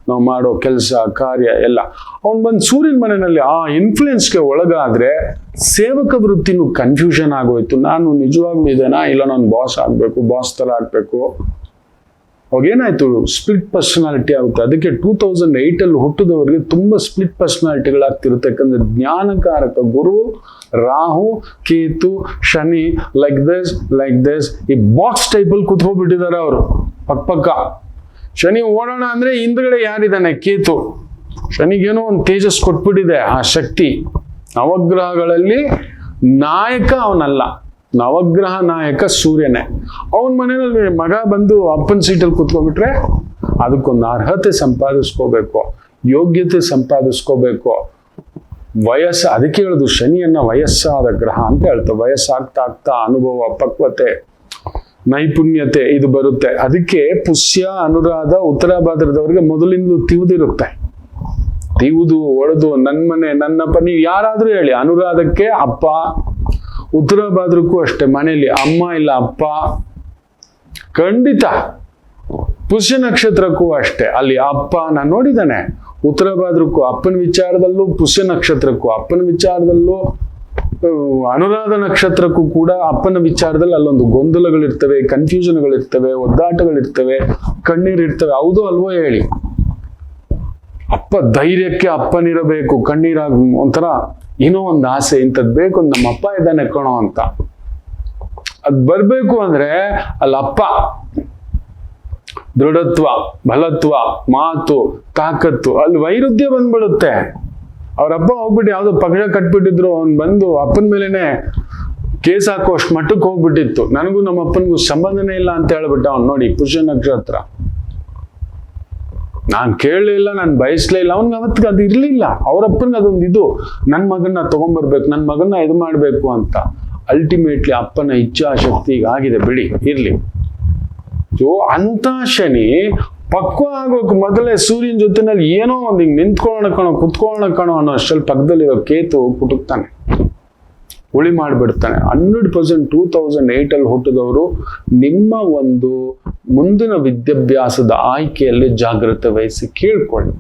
ನಾವು ಮಾಡೋ ಕೆಲಸ ಕಾರ್ಯ ಎಲ್ಲ ಅವನು ಬಂದು ಸೂರ್ಯನ ಮನೆಯಲ್ಲಿ ಆ ಇನ್ಫ್ಲುಯೆನ್ಸ್ಗೆ ಒಳಗಾದ್ರೆ ಸೇವಕ ವೃತ್ತಿನೂ ಕನ್ಫ್ಯೂಷನ್ ಆಗೋಯ್ತು. ನಾನು ನಿಜವಾಗ್ಲೂ ಇದೇನಾ, ಇಲ್ಲ ನಾನು ಬಾಸ್ ಆಗ್ಬೇಕು, ಬಾಸ್ ತರ ಆಗ್ಬೇಕು. ಅವಾಗೇನಾಯ್ತು? ಸ್ಪ್ಲಿಟ್ ಪರ್ಸನಾಲಿಟಿ ಆಗುತ್ತೆ. ಅದಕ್ಕೆ 2008 ಅಲ್ಲಿ ಹುಟ್ಟಿದವರಿಗೆ ತುಂಬಾ ಸ್ಪ್ಲಿಟ್ ಪರ್ಸನಾಲಿಟಿಗಳಾಗ್ತಿರುತ್ತೆ. ಯಾಕಂದ್ರೆ ಜ್ಞಾನಕಾರಕ ಗುರು, ರಾಹು, ಕೇತು, ಶನಿ ಲೈಕ್ ದಿಸ್ ಈ ಬಾಕ್ಸ್ ಟೈಪಲ್ಲಿ ಕೂತ್ಕೊಂಡ್ಬಿಟ್ಟಿದ್ದಾರೆ ಅವರು ಪಕ್ಕ. ಶನಿ ಓಡೋಣ ಅಂದ್ರೆ ಹಿಂದ್ಗಡೆ ಯಾರಿದ್ದಾನೆ? ಕೇತು. ಶನಿಗೇನೋ ಒಂದು ತೇಜಸ್ ಕೊಟ್ಬಿಟ್ಟಿದೆ, ಆ ಶಕ್ತಿ. ನವಗ್ರಹಗಳಲ್ಲಿ ನಾಯಕ ಅವನಲ್ಲ, ನವಗ್ರಹ ನಾಯಕ ಸೂರ್ಯನೇ. ಅವನ ಮನೆಯಲ್ಲಿ ಮಗ ಬಂದು ಅಪ್ಪನ ಸೀಟಲ್ಲಿ ಕೂತ್ಕೊಬಿಟ್ರೆ ಅದಕ್ಕೊಂದು ಅರ್ಹತೆ ಸಂಪಾದಿಸ್ಕೋಬೇಕು, ಯೋಗ್ಯತೆ ಸಂಪಾದಿಸ್ಕೋಬೇಕು. ವಯಸ್ಸು, ಅದಕ್ಕೆ ಹೇಳುದು ಶನಿಯನ್ನ ವಯಸ್ಸಾದ ಗ್ರಹ ಅಂತ ಹೇಳ್ತಾರೆ. ವಯಸ್ಸಾಗ್ತಾ ಆಗ್ತಾ ಅನುಭವ, ಪಕ್ವತೆ, ನೈಪುಣ್ಯತೆ ಇದು ಬರುತ್ತೆ. ಅದಕ್ಕೆ ಪುಷ್ಯ, ಅನುರಾಧ, ಉತ್ತರ ಭಾದ್ರದವ್ರಿಗೆ ಮೊದಲಿಂದಲೂ ತಿವುದಿರುತ್ತೆ. ತಿವುದು ಒಡೆದು ನನ್ನ ಮನೆ ನನ್ನಪ್ಪ. ನೀವು ಯಾರಾದ್ರೂ ಹೇಳಿ, ಅನುರಾಧಕ್ಕೆ ಅಪ್ಪ, ಉತ್ತರ ಭಾದ್ರಕ್ಕೂ ಅಷ್ಟೇ ಮನೆಯಲ್ಲಿ ಅಮ್ಮ ಇಲ್ಲ ಅಪ್ಪ ಖಂಡಿತ. ಪುಷ್ಯ ನಕ್ಷತ್ರಕ್ಕೂ ಅಷ್ಟೇ, ಅಲ್ಲಿ ಅಪ್ಪ ನಾನು ನೋಡಿದ್ದಾನೆ. ಉತ್ತರ ಭಾದ್ರಕ್ಕೂ ಅಪ್ಪನ ವಿಚಾರದಲ್ಲೂ, ಪುಷ್ಯ ನಕ್ಷತ್ರಕ್ಕೂ ಅಪ್ಪನ ವಿಚಾರದಲ್ಲೂ, ಅನುರಾಧ ನಕ್ಷತ್ರಕ್ಕೂ ಕೂಡ ಅಪ್ಪನ ವಿಚಾರದಲ್ಲಿ ಅಲ್ಲೊಂದು ಗೊಂದಲಗಳಿರ್ತವೆ, ಕನ್ಫ್ಯೂಷನ್ಗಳಿರ್ತವೆ, ಒದ್ದಾಟಗಳಿರ್ತವೆ, ಕಣ್ಣೀರಿರ್ತವೆ. ಹೌದು ಅಲ್ವೋ ಹೇಳಿ? ಅಪ್ಪ ಧೈರ್ಯಕ್ಕೆ ಅಪ್ಪನಿರಬೇಕು, ಕಣ್ಣೀರಾಗ ಒಂಥರ ಏನೋ ಒಂದು ಆಸೆ, ಇಂಥದ್ದು ಬೇಕು, ನಮ್ಮ ಅಪ್ಪ ಇದ್ದಾನೆ ಕಣೋ ಅಂತ. ಅದ್ ಬರ್ಬೇಕು ಅಂದ್ರೆ ಅಲ್ಲಿ ಅಪ್ಪ ದೃಢತ್ವ, ಬಲತ್ವ, ಮಾತು, ತಾಕತ್ತು, ಅಲ್ಲಿ ವೈರುಧ್ಯ ಬಂದ್ಬಿಡುತ್ತೆ. ಅವ್ರಪ್ಪ ಹೋಗ್ಬಿಟ್ಟು ಯಾವ್ದೋ ಪಕ್ಷ ಕಟ್ಬಿಟ್ಟಿದ್ರು, ಅವ್ನು ಬಂದು ಅಪ್ಪನ ಮೇಲೆನೆ ಕೇಸ್ ಹಾಕೋ ಅಷ್ಟು ಮಟ್ಟಕ್ಕೆ ಹೋಗ್ಬಿಟ್ಟಿತ್ತು. ನನಗೂ ನಮ್ಮ ಅಪ್ಪನಿಗೂ ಸಂಬಂಧನೇ ಇಲ್ಲ ಅಂತ ಹೇಳ್ಬಿಟ್ಟ ಅವ್ನು. ನೋಡಿ, ಪುಷ್ಯ ನಕ್ಷತ್ರ. ನಾನ್ ಕೇಳಲಿಲ್ಲ, ನಾನು ಬಯಸ್ಲೇ ಇಲ್ಲ. ಅವ್ನಿಗೆ ಅವತ್ತಿಗೆ ಅದು ಇರ್ಲಿಲ್ಲ. ಅವ್ರಪ್ಪನಿಗೆ ಅದೊಂದು ಇದು, ನನ್ನ ಮಗನ್ನ ತಗೊಂಡ್ಬರ್ಬೇಕು, ನನ್ನ ಮಗನ್ನ ಇದು ಮಾಡ್ಬೇಕು ಅಂತ. ಅಲ್ಟಿಮೇಟ್ಲಿ ಅಪ್ಪನ ಇಚ್ಛಾಶಕ್ತಿ ಈಗ ಆಗಿದೆ, ಬಿಡಿ ಇರ್ಲಿ. ಸೊ ಅಂತ ಶನಿ ಪಕ್ವ ಆಗೋಕ್ ಮೊದಲೇ ಸೂರ್ಯನ ಜೊತೆನಲ್ಲಿ ಏನೋ ಒಂದು ಹಿಂಗ್ ನಿಂತ್ಕೊಳ್ಳೋಣ ಕಣೋ, ಕುತ್ಕೊಳ್ಳೋಣ ಕಣೋ ಅನ್ನೋ ಅಷ್ಟಲ್ಲಿ ಪಕ್ಕದಲ್ಲಿರೋ ಕೇತು ಕುಟುಕ್ತಾನೆ, ಉಳಿ ಮಾಡಿಬಿಡ್ತಾನೆ. 100% 2008 ಅಲ್ಲಿ ಹುಟ್ಟಿದವರು ನಿಮ್ಮ ಒಂದು ಮುಂದಿನ ವಿದ್ಯಾಭ್ಯಾಸದ ಆಯ್ಕೆಯಲ್ಲಿ ಜಾಗ್ರತೆ ವಹಿಸಿ ಕೇಳ್ಕೊಳ್ಳಿ.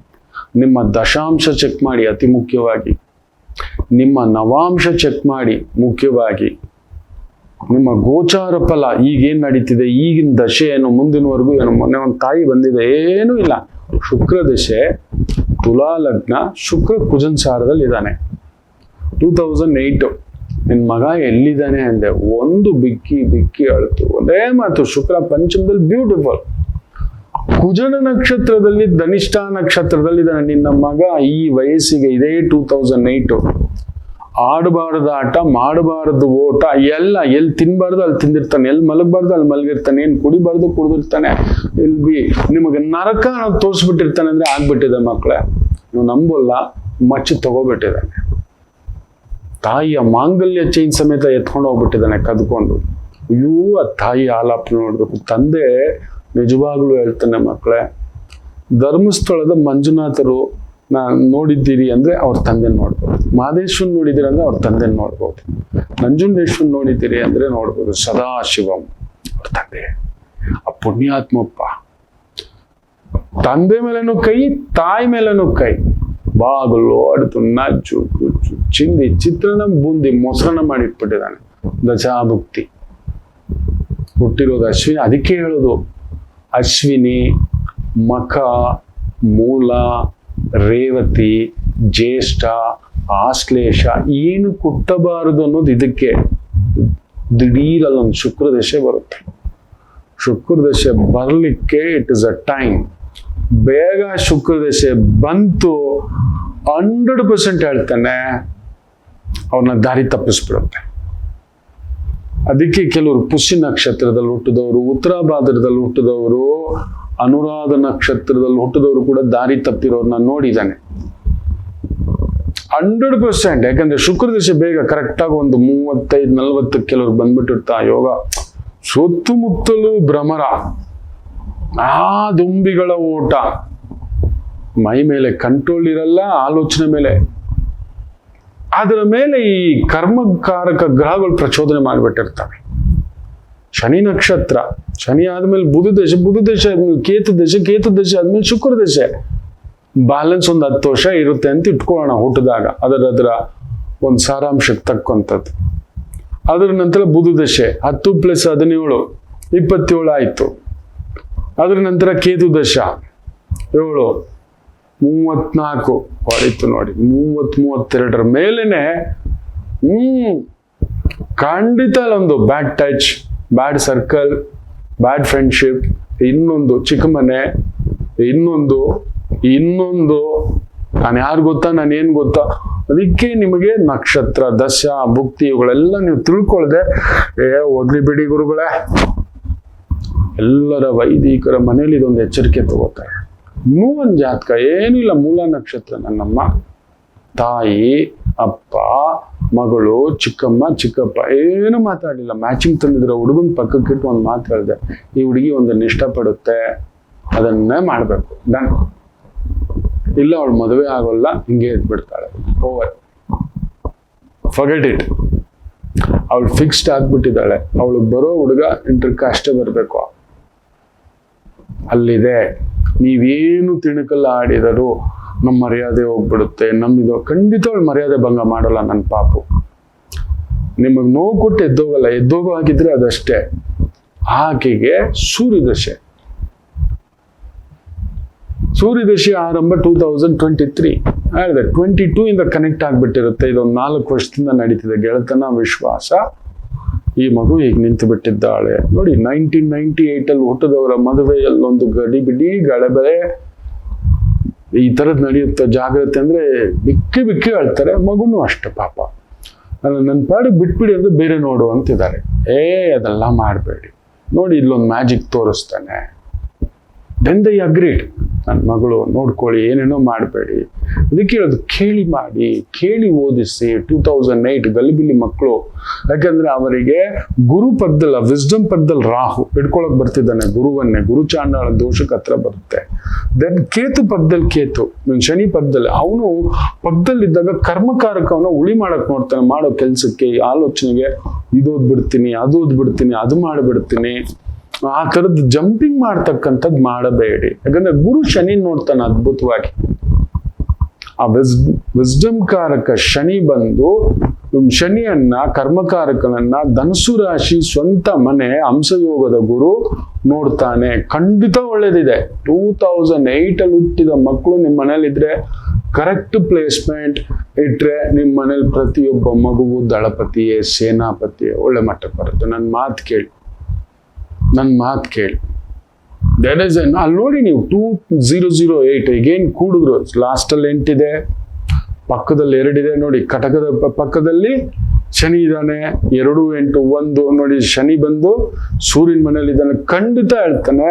ನಿಮ್ಮ ದಶಾಂಶ ಚೆಕ್ ಮಾಡಿ, ಅತಿ ಮುಖ್ಯವಾಗಿ ನಿಮ್ಮ ನವಾಂಶ ಚೆಕ್ ಮಾಡಿ, ಮುಖ್ಯವಾಗಿ ನಿಮ್ಮ ಗೋಚಾರ ಫಲ ಈಗೇನ್ ನಡೀತಿದೆ, ಈಗಿನ ದಶೆ ಏನು, ಮುಂದಿನವರೆಗೂ ಏನು. ಮೊನ್ನೆ ಒಂದು ತಾಯಿ ಬಂದಿದೆ, ಏನೂ ಇಲ್ಲ, ಶುಕ್ರ ದಶೆ, ತುಲಾ ಲಗ್ನ, ಶುಕ್ರ ಕುಜನ್ ಸಾರದಲ್ಲಿ ಇದ್ದಾನೆ. 2008 ನಿನ್ ಮಗ ಎಲ್ಲಿದ್ದಾನೆ ಅಂದೆ, ಒಂದು ಬಿಕ್ಕಿ ಬಿಕ್ಕಿ ಅಳ್ತು, ಒಂದೇ ಮಾತು, ಶುಕ್ರ ಪಂಚಮದಲ್ಲಿ ಬ್ಯೂಟಿಫುಲ್, ಕುಜನ ನಕ್ಷತ್ರದಲ್ಲಿ ಧನಿಷ್ಠ ನಕ್ಷತ್ರದಲ್ಲಿ ಇದ್ದಾನೆ ನಿನ್ನ ಮಗ. ಈ ವಯಸ್ಸಿಗೆ ಇದೇ 2008, ಆಡಬಾರದು ಆಟ, ಮಾಡಬಾರದು ಓಟ, ಎಲ್ಲ ಎಲ್ಲಿ ತಿನ್ಬಾರ್ದು ಅಲ್ಲಿ ತಿಂದಿರ್ತಾನೆ, ಎಲ್ಲಿ ಮಲಗಬಾರ್ದು ಅಲ್ಲಿ ಮಲಗಿರ್ತಾನೆ, ಏನ್ ಕುಡಿಬಾರ್ದು ಕುಡಿದಿರ್ತಾನೆ, ಇಲ್ಲಿ ನಿಮಗೆ ನರಕ ನಾವು ತೋರಿಸ್ಬಿಟ್ಟಿರ್ತಾನೆ ಅಂದ್ರೆ ಆಗ್ಬಿಟ್ಟಿದೆ ಮಕ್ಕಳೇ. ನೀವು ನಂಬೋಲ್ಲ, ಮಚ್ಚಿ ತಗೋಬಿಟ್ಟಿದ್ದಾನೆ. ತಾಯಿಯ ಮಾಂಗಲ್ಯ ಚೈನ್ ಸಮೇತ ಎತ್ಕೊಂಡು ಹೋಗ್ಬಿಟ್ಟಿದ್ದಾನೆ ಕದ್ಕೊಂಡು. ಅಯ್ಯೋ ಆ ತಾಯಿ ಆಲಾಪ ನೋಡ್ಬೇಕು. ತಂದೆ ನಿಜವಾಗ್ಲೂ ಹೇಳ್ತಾನೆ ಮಕ್ಕಳೇ, ಧರ್ಮಸ್ಥಳದ ಮಂಜುನಾಥರು ನೋಡಿದ್ದೀರಿ ಅಂದ್ರೆ ಅವ್ರ ತಂದೆ ನೋಡ್ಬೋದು, ಮಹದೇಶ್ವರನ್ ನೋಡಿದ್ದೀರಿ ಅಂದ್ರೆ ಅವ್ರ ತಂದೆ ನೋಡ್ಬೋದು, ನಂಜುಂಡೇಶ್ವರನ್ ನೋಡಿದ್ದೀರಿ ಅಂದ್ರೆ ನೋಡ್ಬೋದು, ಸದಾಶಿವಂ ಅವ್ರ ತಂದೆ. ಆ ಪುಣ್ಯಾತ್ಮಪ್ಪ, ತಂದೆ ಮೇಲೇನು ಕೈ, ತಾಯಿ ಮೇಲೇನು ಕೈ, ಬಾಗಿಲು ಅಡ್ತು ನಜ್ಜು ಗುಜ್ಜು ಚಿಂದಿ ಚಿತ್ರನ ಬೂಂದಿ ಮೊಸರನ್ನ ಮಾಡಿಟ್ಬಿಟ್ಟಿದ್ದಾನೆ. ದಶಾಭುಕ್ತಿ ಹುಟ್ಟಿರೋದು ಅಶ್ವಿನಿ. ಅದಕ್ಕೆ ಹೇಳೋದು ಅಶ್ವಿನಿ, ಮಖ, ಮೂಲ, ರೇವತಿ, ಜ್ಯೇಷ್ಠ, ಆಶ್ಲೇಷ ಏನು ಕುಟ್ಟಬಾರದು ಅನ್ನೋದು ಇದಕ್ಕೆ. ದಿಢೀರಲ್ಲೊಂದು ಶುಕ್ರದಶೆ ಬರುತ್ತೆ. ಶುಕ್ರದಶೆ ಬರಲಿಕ್ಕೆ ಇಟ್ ಇಸ್ ಅ ಟೈಮ್. ಬೇಗ ಶುಕ್ರದಶೆ ಬಂತು 100% ಹೇಳ್ತಾನೆ, ಅವ್ರನ್ನ ದಾರಿ ತಪ್ಪಿಸ್ಬಿಡುತ್ತೆ. ಅದಕ್ಕೆ ಕೆಲವರು ಪುಷ್ಯ ನಕ್ಷತ್ರದಲ್ಲಿ ಹುಟ್ಟಿದವರು, ಉತ್ತರಾಭಾದ್ರದಲ್ಲಿ ಹುಟ್ಟಿದವರು, ಅನುರಾಧ ನಕ್ಷತ್ರದಲ್ಲಿ ಹುಟ್ಟಿದವರು ಕೂಡ ದಾರಿ ತಪ್ಪಿರೋರ್ನ ನೋಡಿದ್ದಾನೆ 100%. ಯಾಕಂದ್ರೆ ಶುಕ್ರದಶೆ ಬೇಗ ಕರೆಕ್ಟಾಗಿ ಒಂದು 35-40 ಕೆಲವ್ರು ಬಂದ್ಬಿಟ್ಟಿರ್ತಾ ಯೋಗ. ಸುತ್ತಮುತ್ತಲೂ ಭ್ರಮರ, ಆ ದುಂಬಿಗಳ ಓಟ, ಮೈ ಮೇಲೆ ಕಂಟ್ರೋಲ್ ಇರಲ್ಲ, ಆಲೋಚನೆ ಮೇಲೆ. ಅದರ ಮೇಲೆ ಈ ಕರ್ಮಕಾರಕ ಗ್ರಹಗಳು ಪ್ರಚೋದನೆ ಮಾಡಿಬಿಟ್ಟಿರ್ತವೆ. ಶನಿ ನಕ್ಷತ್ರ, ಶನಿ ಆದ್ಮೇಲೆ ಬುಧ ದಶೆ, ಬುಧ ದಶೆ ಆದ್ಮೇಲೆ ಕೇತು ದಶೆ, ಕೇತು ದಶೆ ಆದ್ಮೇಲೆ ಶುಕ್ರ ದಶೆ. ಬ್ಯಾಲೆನ್ಸ್ ಒಂದು 10 ವರ್ಷ ಇರುತ್ತೆ ಅಂತ ಇಟ್ಕೊಳ್ಳೋಣ ಹುಟ್ಟಿದಾಗ, ಅದರ ಒಂದು ಸಾರಾಂಶಕ್ಕೆ ತಕ್ಕಂಥದ್ದು. ಅದರ ನಂತರ ಬುಧ ದಶೆ 10 + 17 27 ಆಯ್ತು. ಅದರ ನಂತರ ಕೇತು ದಶ 7 34 ಹೊಡಿತು ನೋಡಿ. 30-32 ಮೇಲೇನೆ ಖಂಡಿತ ಅಲ್ಲೊಂದು ಬ್ಯಾಡ್ ಟಚ್, ಬ್ಯಾಡ್ ಸರ್ಕಲ್, ಬ್ಯಾಡ್ ಫ್ರೆಂಡ್ಶಿಪ್, ಇನ್ನೊಂದು ಚಿಕ್ಕ ಮನೆ, ಇನ್ನೊಂದು ನಾನು ಯಾರು ಗೊತ್ತಾ, ನಾನು ಏನ್ ಗೊತ್ತಾ. ಅದಕ್ಕೆ ನಿಮಗೆ ನಕ್ಷತ್ರ, ದಶ, ಭುಕ್ತಿ ಇವುಗಳೆಲ್ಲ ನೀವು ತಿಳ್ಕೊಳ್ದೆ ಓದ್ಲಿ ಬಿಡಿ ಗುರುಗಳೇ. ಎಲ್ಲರ ವೈದಿಕರ ಮನೇಲಿ ಇದೊಂದು ಎಚ್ಚರಿಕೆ ತಗೋತಾರೆ. ಇನ್ನೂ ಒಂದು ಜಾತಕ ಏನಿಲ್ಲ, ಮೂಲ ನಕ್ಷತ್ರ, ನನ್ನಮ್ಮ, ತಾಯಿ, ಅಪ್ಪ, ಮಗಳು, ಚಿಕ್ಕಮ್ಮ, ಚಿಕ್ಕಪ್ಪ ಏನು ಮಾತಾಡಲಿಲ್ಲ. ಮ್ಯಾಚಿಂಗ್ ತಂದಿದ್ರೆ ಹುಡುಗನ ಪಕ್ಕಕ್ಕಿಟ್ಟು ಒಂದು ಮಾತು ಹೇಳಿದೆ, ಈ ಹುಡುಗಿ ಒಂದನ್ನು ಇಷ್ಟಪಡುತ್ತೆ, ಅದನ್ನೇ ಮಾಡ್ಬೇಕು, ಡನ್. ಇಲ್ಲ ಅವಳು ಮದುವೆ ಆಗೋಲ್ಲ, ಹಿಂಗೆ ಇದ್ಬಿಡ್ತಾಳೆ, ಓವರ್, ಫರ್ಗೆಟ್ ಇಟ್. ಅವಳು ಫಿಕ್ಸ್ಡ್ ಆಗ್ಬಿಟ್ಟಿದ್ದಾಳೆ. ಅವಳು ಬರೋ ಹುಡುಗ ಇಂಟರ್ ಕಾಸ್ಟೇ ಬರಬೇಕು. ಅಲ್ಲಿದೆ, ನೀವೇನು ತಿಣಕಲ್ಲ ಆಡಿದರೂ ನಮ್ಮ ಮರ್ಯಾದೆ ಹೋಗ್ಬಿಡುತ್ತೆ, ನಮ್ಮಿದು. ಖಂಡಿತ ಅವಳು ಮರ್ಯಾದೆ ಭಂಗ ಮಾಡಲ್ಲ ನನ್ನ ಪಾಪು. ನಿಮಗೆ ನೋವು ಕೊಟ್ಟು ಎದ್ದೋಗಲ್ಲ, ಎದ್ದೋಗೋ ಹಾಕಿದ್ರೆ ಅದಷ್ಟೇ. ಆಕೆಗೆ ಸೂರ್ಯದಶೆ ಆರಂಭ 2023 ಹೇಳಿದೆ. 22 ಇಂದ ಕನೆಕ್ಟ್ ಆಗ್ಬಿಟ್ಟಿರುತ್ತೆ. ಇದೊಂದು 4 ವರ್ಷದಿಂದ ನಡೀತಿದೆ ಗೆಳತನ, ವಿಶ್ವಾಸ. ಈ ಮಗು ಈಗ ನಿಂತು ಬಿಟ್ಟಿದ್ದಾಳೆ ನೋಡಿ. 1998 ಹುಟ್ಟಿದವರ ಮದುವೆಯಲ್ಲೊಂದು ಗಡಿಬಿಡಿ ಗಳೆಬೆಳೆ ಈ ತರದ್ ನಡೆಯುತ್ತೆ. ಜಾಗ್ರತೆ ಅಂದ್ರೆ ಬಿಕ್ಕಿ ಬಿಕ್ಕಿ ಹೇಳ್ತಾರೆ. ಮಗುನು ಅಷ್ಟೇ ಪಾಪ. ನನ್ನ ಪಾಡಿಗೆ ಬಿಟ್ಬಿಡಿ ಅಂದ್ರೆ ಬೇರೆ ನೋಡು ಅಂತಿದ್ದಾರೆ. ಅದೆಲ್ಲ ಮಾಡಬೇಡಿ ನೋಡಿ, ಇಲ್ಲೊಂದು ಮ್ಯಾಜಿಕ್ ತೋರಿಸ್ತಾನೆ. ದೆನ್ ದೇ ಅಗ್ರೀಡ್, ನನ್ನ ಮಗಳು ನೋಡ್ಕೊಳ್ಳಿ, ಏನೇನೋ ಮಾಡಬೇಡಿ. ಅದಕ್ಕೆ ಹೇಳೋದು, ಕೇಳಿ ಮಾಡಿ, ಕೇಳಿ ಓದಿಸಿ. 2008 ಗಲಿಬಿಲಿ ಮಕ್ಕಳು. ಯಾಕಂದ್ರೆ ಅವರಿಗೆ ಗುರು ಪಕ್ಕದಲ್ಲ, ವಿಸ್ಡಮ್ ಪಕ್ಕದಲ್ಲಿ ರಾಹು ಹಿಡ್ಕೊಳಕ್ ಬರ್ತಿದ್ದಾನೆ ಗುರುವನ್ನೇ. ಗುರು ಚಾಂಡಾಳ ದೋಷಕ್ಕೆ ಹತ್ರ ಬರುತ್ತೆ. ದೆನ್ ಕೇತು ಪಕ್ಕದಲ್ಲಿ ಕೇತು, ಶನಿ ಪಕ್ಕದಲ್ಲಿ. ಅವನು ಪಕ್ಕದಲ್ಲಿದ್ದಾಗ ಕರ್ಮಕಾರಕವನ್ನ ಉಳಿ ಮಾಡಕ್ ನೋಡ್ತಾನೆ. ಮಾಡೋ ಕೆಲ್ಸಕ್ಕೆ, ಆಲೋಚನೆಗೆ, ಇದೋದ್ ಬಿಡ್ತೀನಿ, ಅದೋದ್ ಬಿಡ್ತೀನಿ, ಅದು ಮಾಡಿಬಿಡ್ತೀನಿ. ಆ ತರದ್ದು ಜಂಪಿಂಗ್ ಮಾಡ್ತಕ್ಕಂಥದ್ದು ಮಾಡಬೇಡಿ. ಯಾಕಂದ್ರೆ ಗುರು ಶನಿ ನೋಡ್ತಾನೆ ಅದ್ಭುತವಾಗಿ. ಆ ವಿಸ್ಡಮ್ ಕಾರಕ ಶನಿ ಬಂದು ಶನಿಯನ್ನ ಕರ್ಮಕಾರಕನನ್ನ ಧನುಸು ರಾಶಿ ಸ್ವಂತ ಮನೆ ಹಂಸಯೋಗದ ಗುರು ನೋಡ್ತಾನೆ. ಖಂಡಿತ ಒಳ್ಳೇದಿದೆ. 2008 ಅಲ್ಲಿ ಹುಟ್ಟಿದ ಮಕ್ಕಳು ನಿಮ್ಮ ಮನೇಲಿ ಇದ್ರೆ, ಕರೆಕ್ಟ್ ಪ್ಲೇಸ್ಮೆಂಟ್ ಇಟ್ರೆ ನಿಮ್ಮ ಮನೇಲಿ ಪ್ರತಿಯೊಬ್ಬ ಮಗುವು ದಳಪತಿಯೇ, ಸೇನಾಪತಿಯೇ ಒಳ್ಳೆ ಮಟ್ಟಕ್ಕೆ ಬರುತ್ತೆ. ನನ್ನ ಮಾತು ಕೇಳಿ. ದೇರ್ ಇಸ್ ಅಲ್ಲಿ ನೋಡಿ ನೀವು 2008 ಈಗೇನು ಕೂಡಿದ್ರು ಲಾಸ್ಟ್ ಅಲ್ಲಿ 8 ಇದೆ, ಪಕ್ಕದಲ್ಲಿ 2 ಇದೆ ನೋಡಿ. ಕಟಕದ ಪಕ್ಕದಲ್ಲಿ ಶನಿ ಇದ್ದಾನೆ, 2 8 1 ನೋಡಿ. ಶನಿ ಬಂದು ಸೂರ್ಯನ ಮನೆಯಲ್ಲಿ ಇದ್ದಾನೆ. ಖಂಡಿತ ಹೇಳ್ತಾನೆ,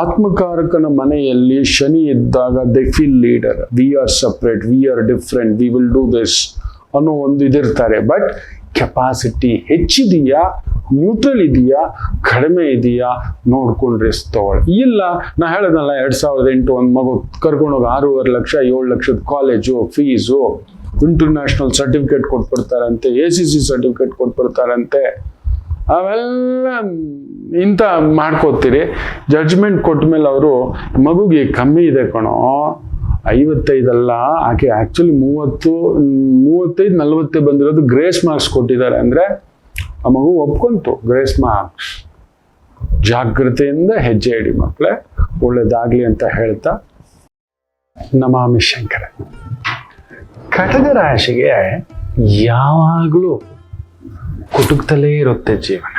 ಆತ್ಮಕಾರಕನ ಮನೆಯಲ್ಲಿ ಶನಿ ಇದ್ದಾಗ they feel leader, we are separate, we are different, we will do this ಅನ್ನೋ ಒಂದು ಇದಿರ್ತಾರೆ. ಬಟ್ ಕೆಪಾಸಿಟಿ ಹೆಚ್ಚಿದೆಯಾ, ನ್ಯೂಟ್ರಲ್ ಇದೆಯಾ, ಕಡಿಮೆ ಇದೆಯಾ ನೋಡ್ಕೊಂಡು ರಿಸ್ಕ್ ತಗೊಳ್ಳಿ. ಇಲ್ಲ ನಾ ಹೇಳೋದಲ್ಲ, 2008 ಒಂದು ಮಗು ಕರ್ಕೊಂಡೋಗಿ 6.5 ಲಕ್ಷ 7 ಲಕ್ಷದ ಕಾಲೇಜು ಫೀಸು, ಇಂಟರ್ನ್ಯಾಷನಲ್ ಸರ್ಟಿಫಿಕೇಟ್ ಕೊಟ್ಬಿಡ್ತಾರಂತೆ, ACC ಸರ್ಟಿಫಿಕೇಟ್ ಕೊಟ್ಬಿಡ್ತಾರಂತೆ, ಅವೆಲ್ಲ ಇಂಥ ಮಾಡ್ಕೋತೀರಿ. ಜಡ್ಜ್ಮೆಂಟ್ ಕೊಟ್ಟ ಮೇಲೆ ಅವರು ಮಗುಗೆ ಕಮ್ಮಿ ಇದೆ ಕಣೋ, 55 ಅಲ್ಲ, ಆಕೆ ಆಕ್ಚುಲಿ 35 40 ಬಂದಿರೋದು, ಗ್ರೇಸ್ ಮಾರ್ಕ್ಸ್ ಕೊಟ್ಟಿದ್ದಾರೆ ಅಂದ್ರೆ ಆ ಮಗು ಒಪ್ಕೊಂತು ಗ್ರೇಸ್ ಮಾರ್ಕ್ಸ್. ಜಾಗ್ರತೆಯಿಂದ ಹೆಜ್ಜೆ ಇಡಿ ಮಕ್ಕಳೇ, ಒಳ್ಳೇದಾಗ್ಲಿ ಅಂತ ಹೇಳ್ತಾ ನಮಾಮಿ ಶಂಕರ. ಕಟಕ ರಾಶಿಗೆ ಯಾವಾಗಲೂ ಕುಟುಕ್ತಲೇ ಇರುತ್ತೆ ಜೀವನ.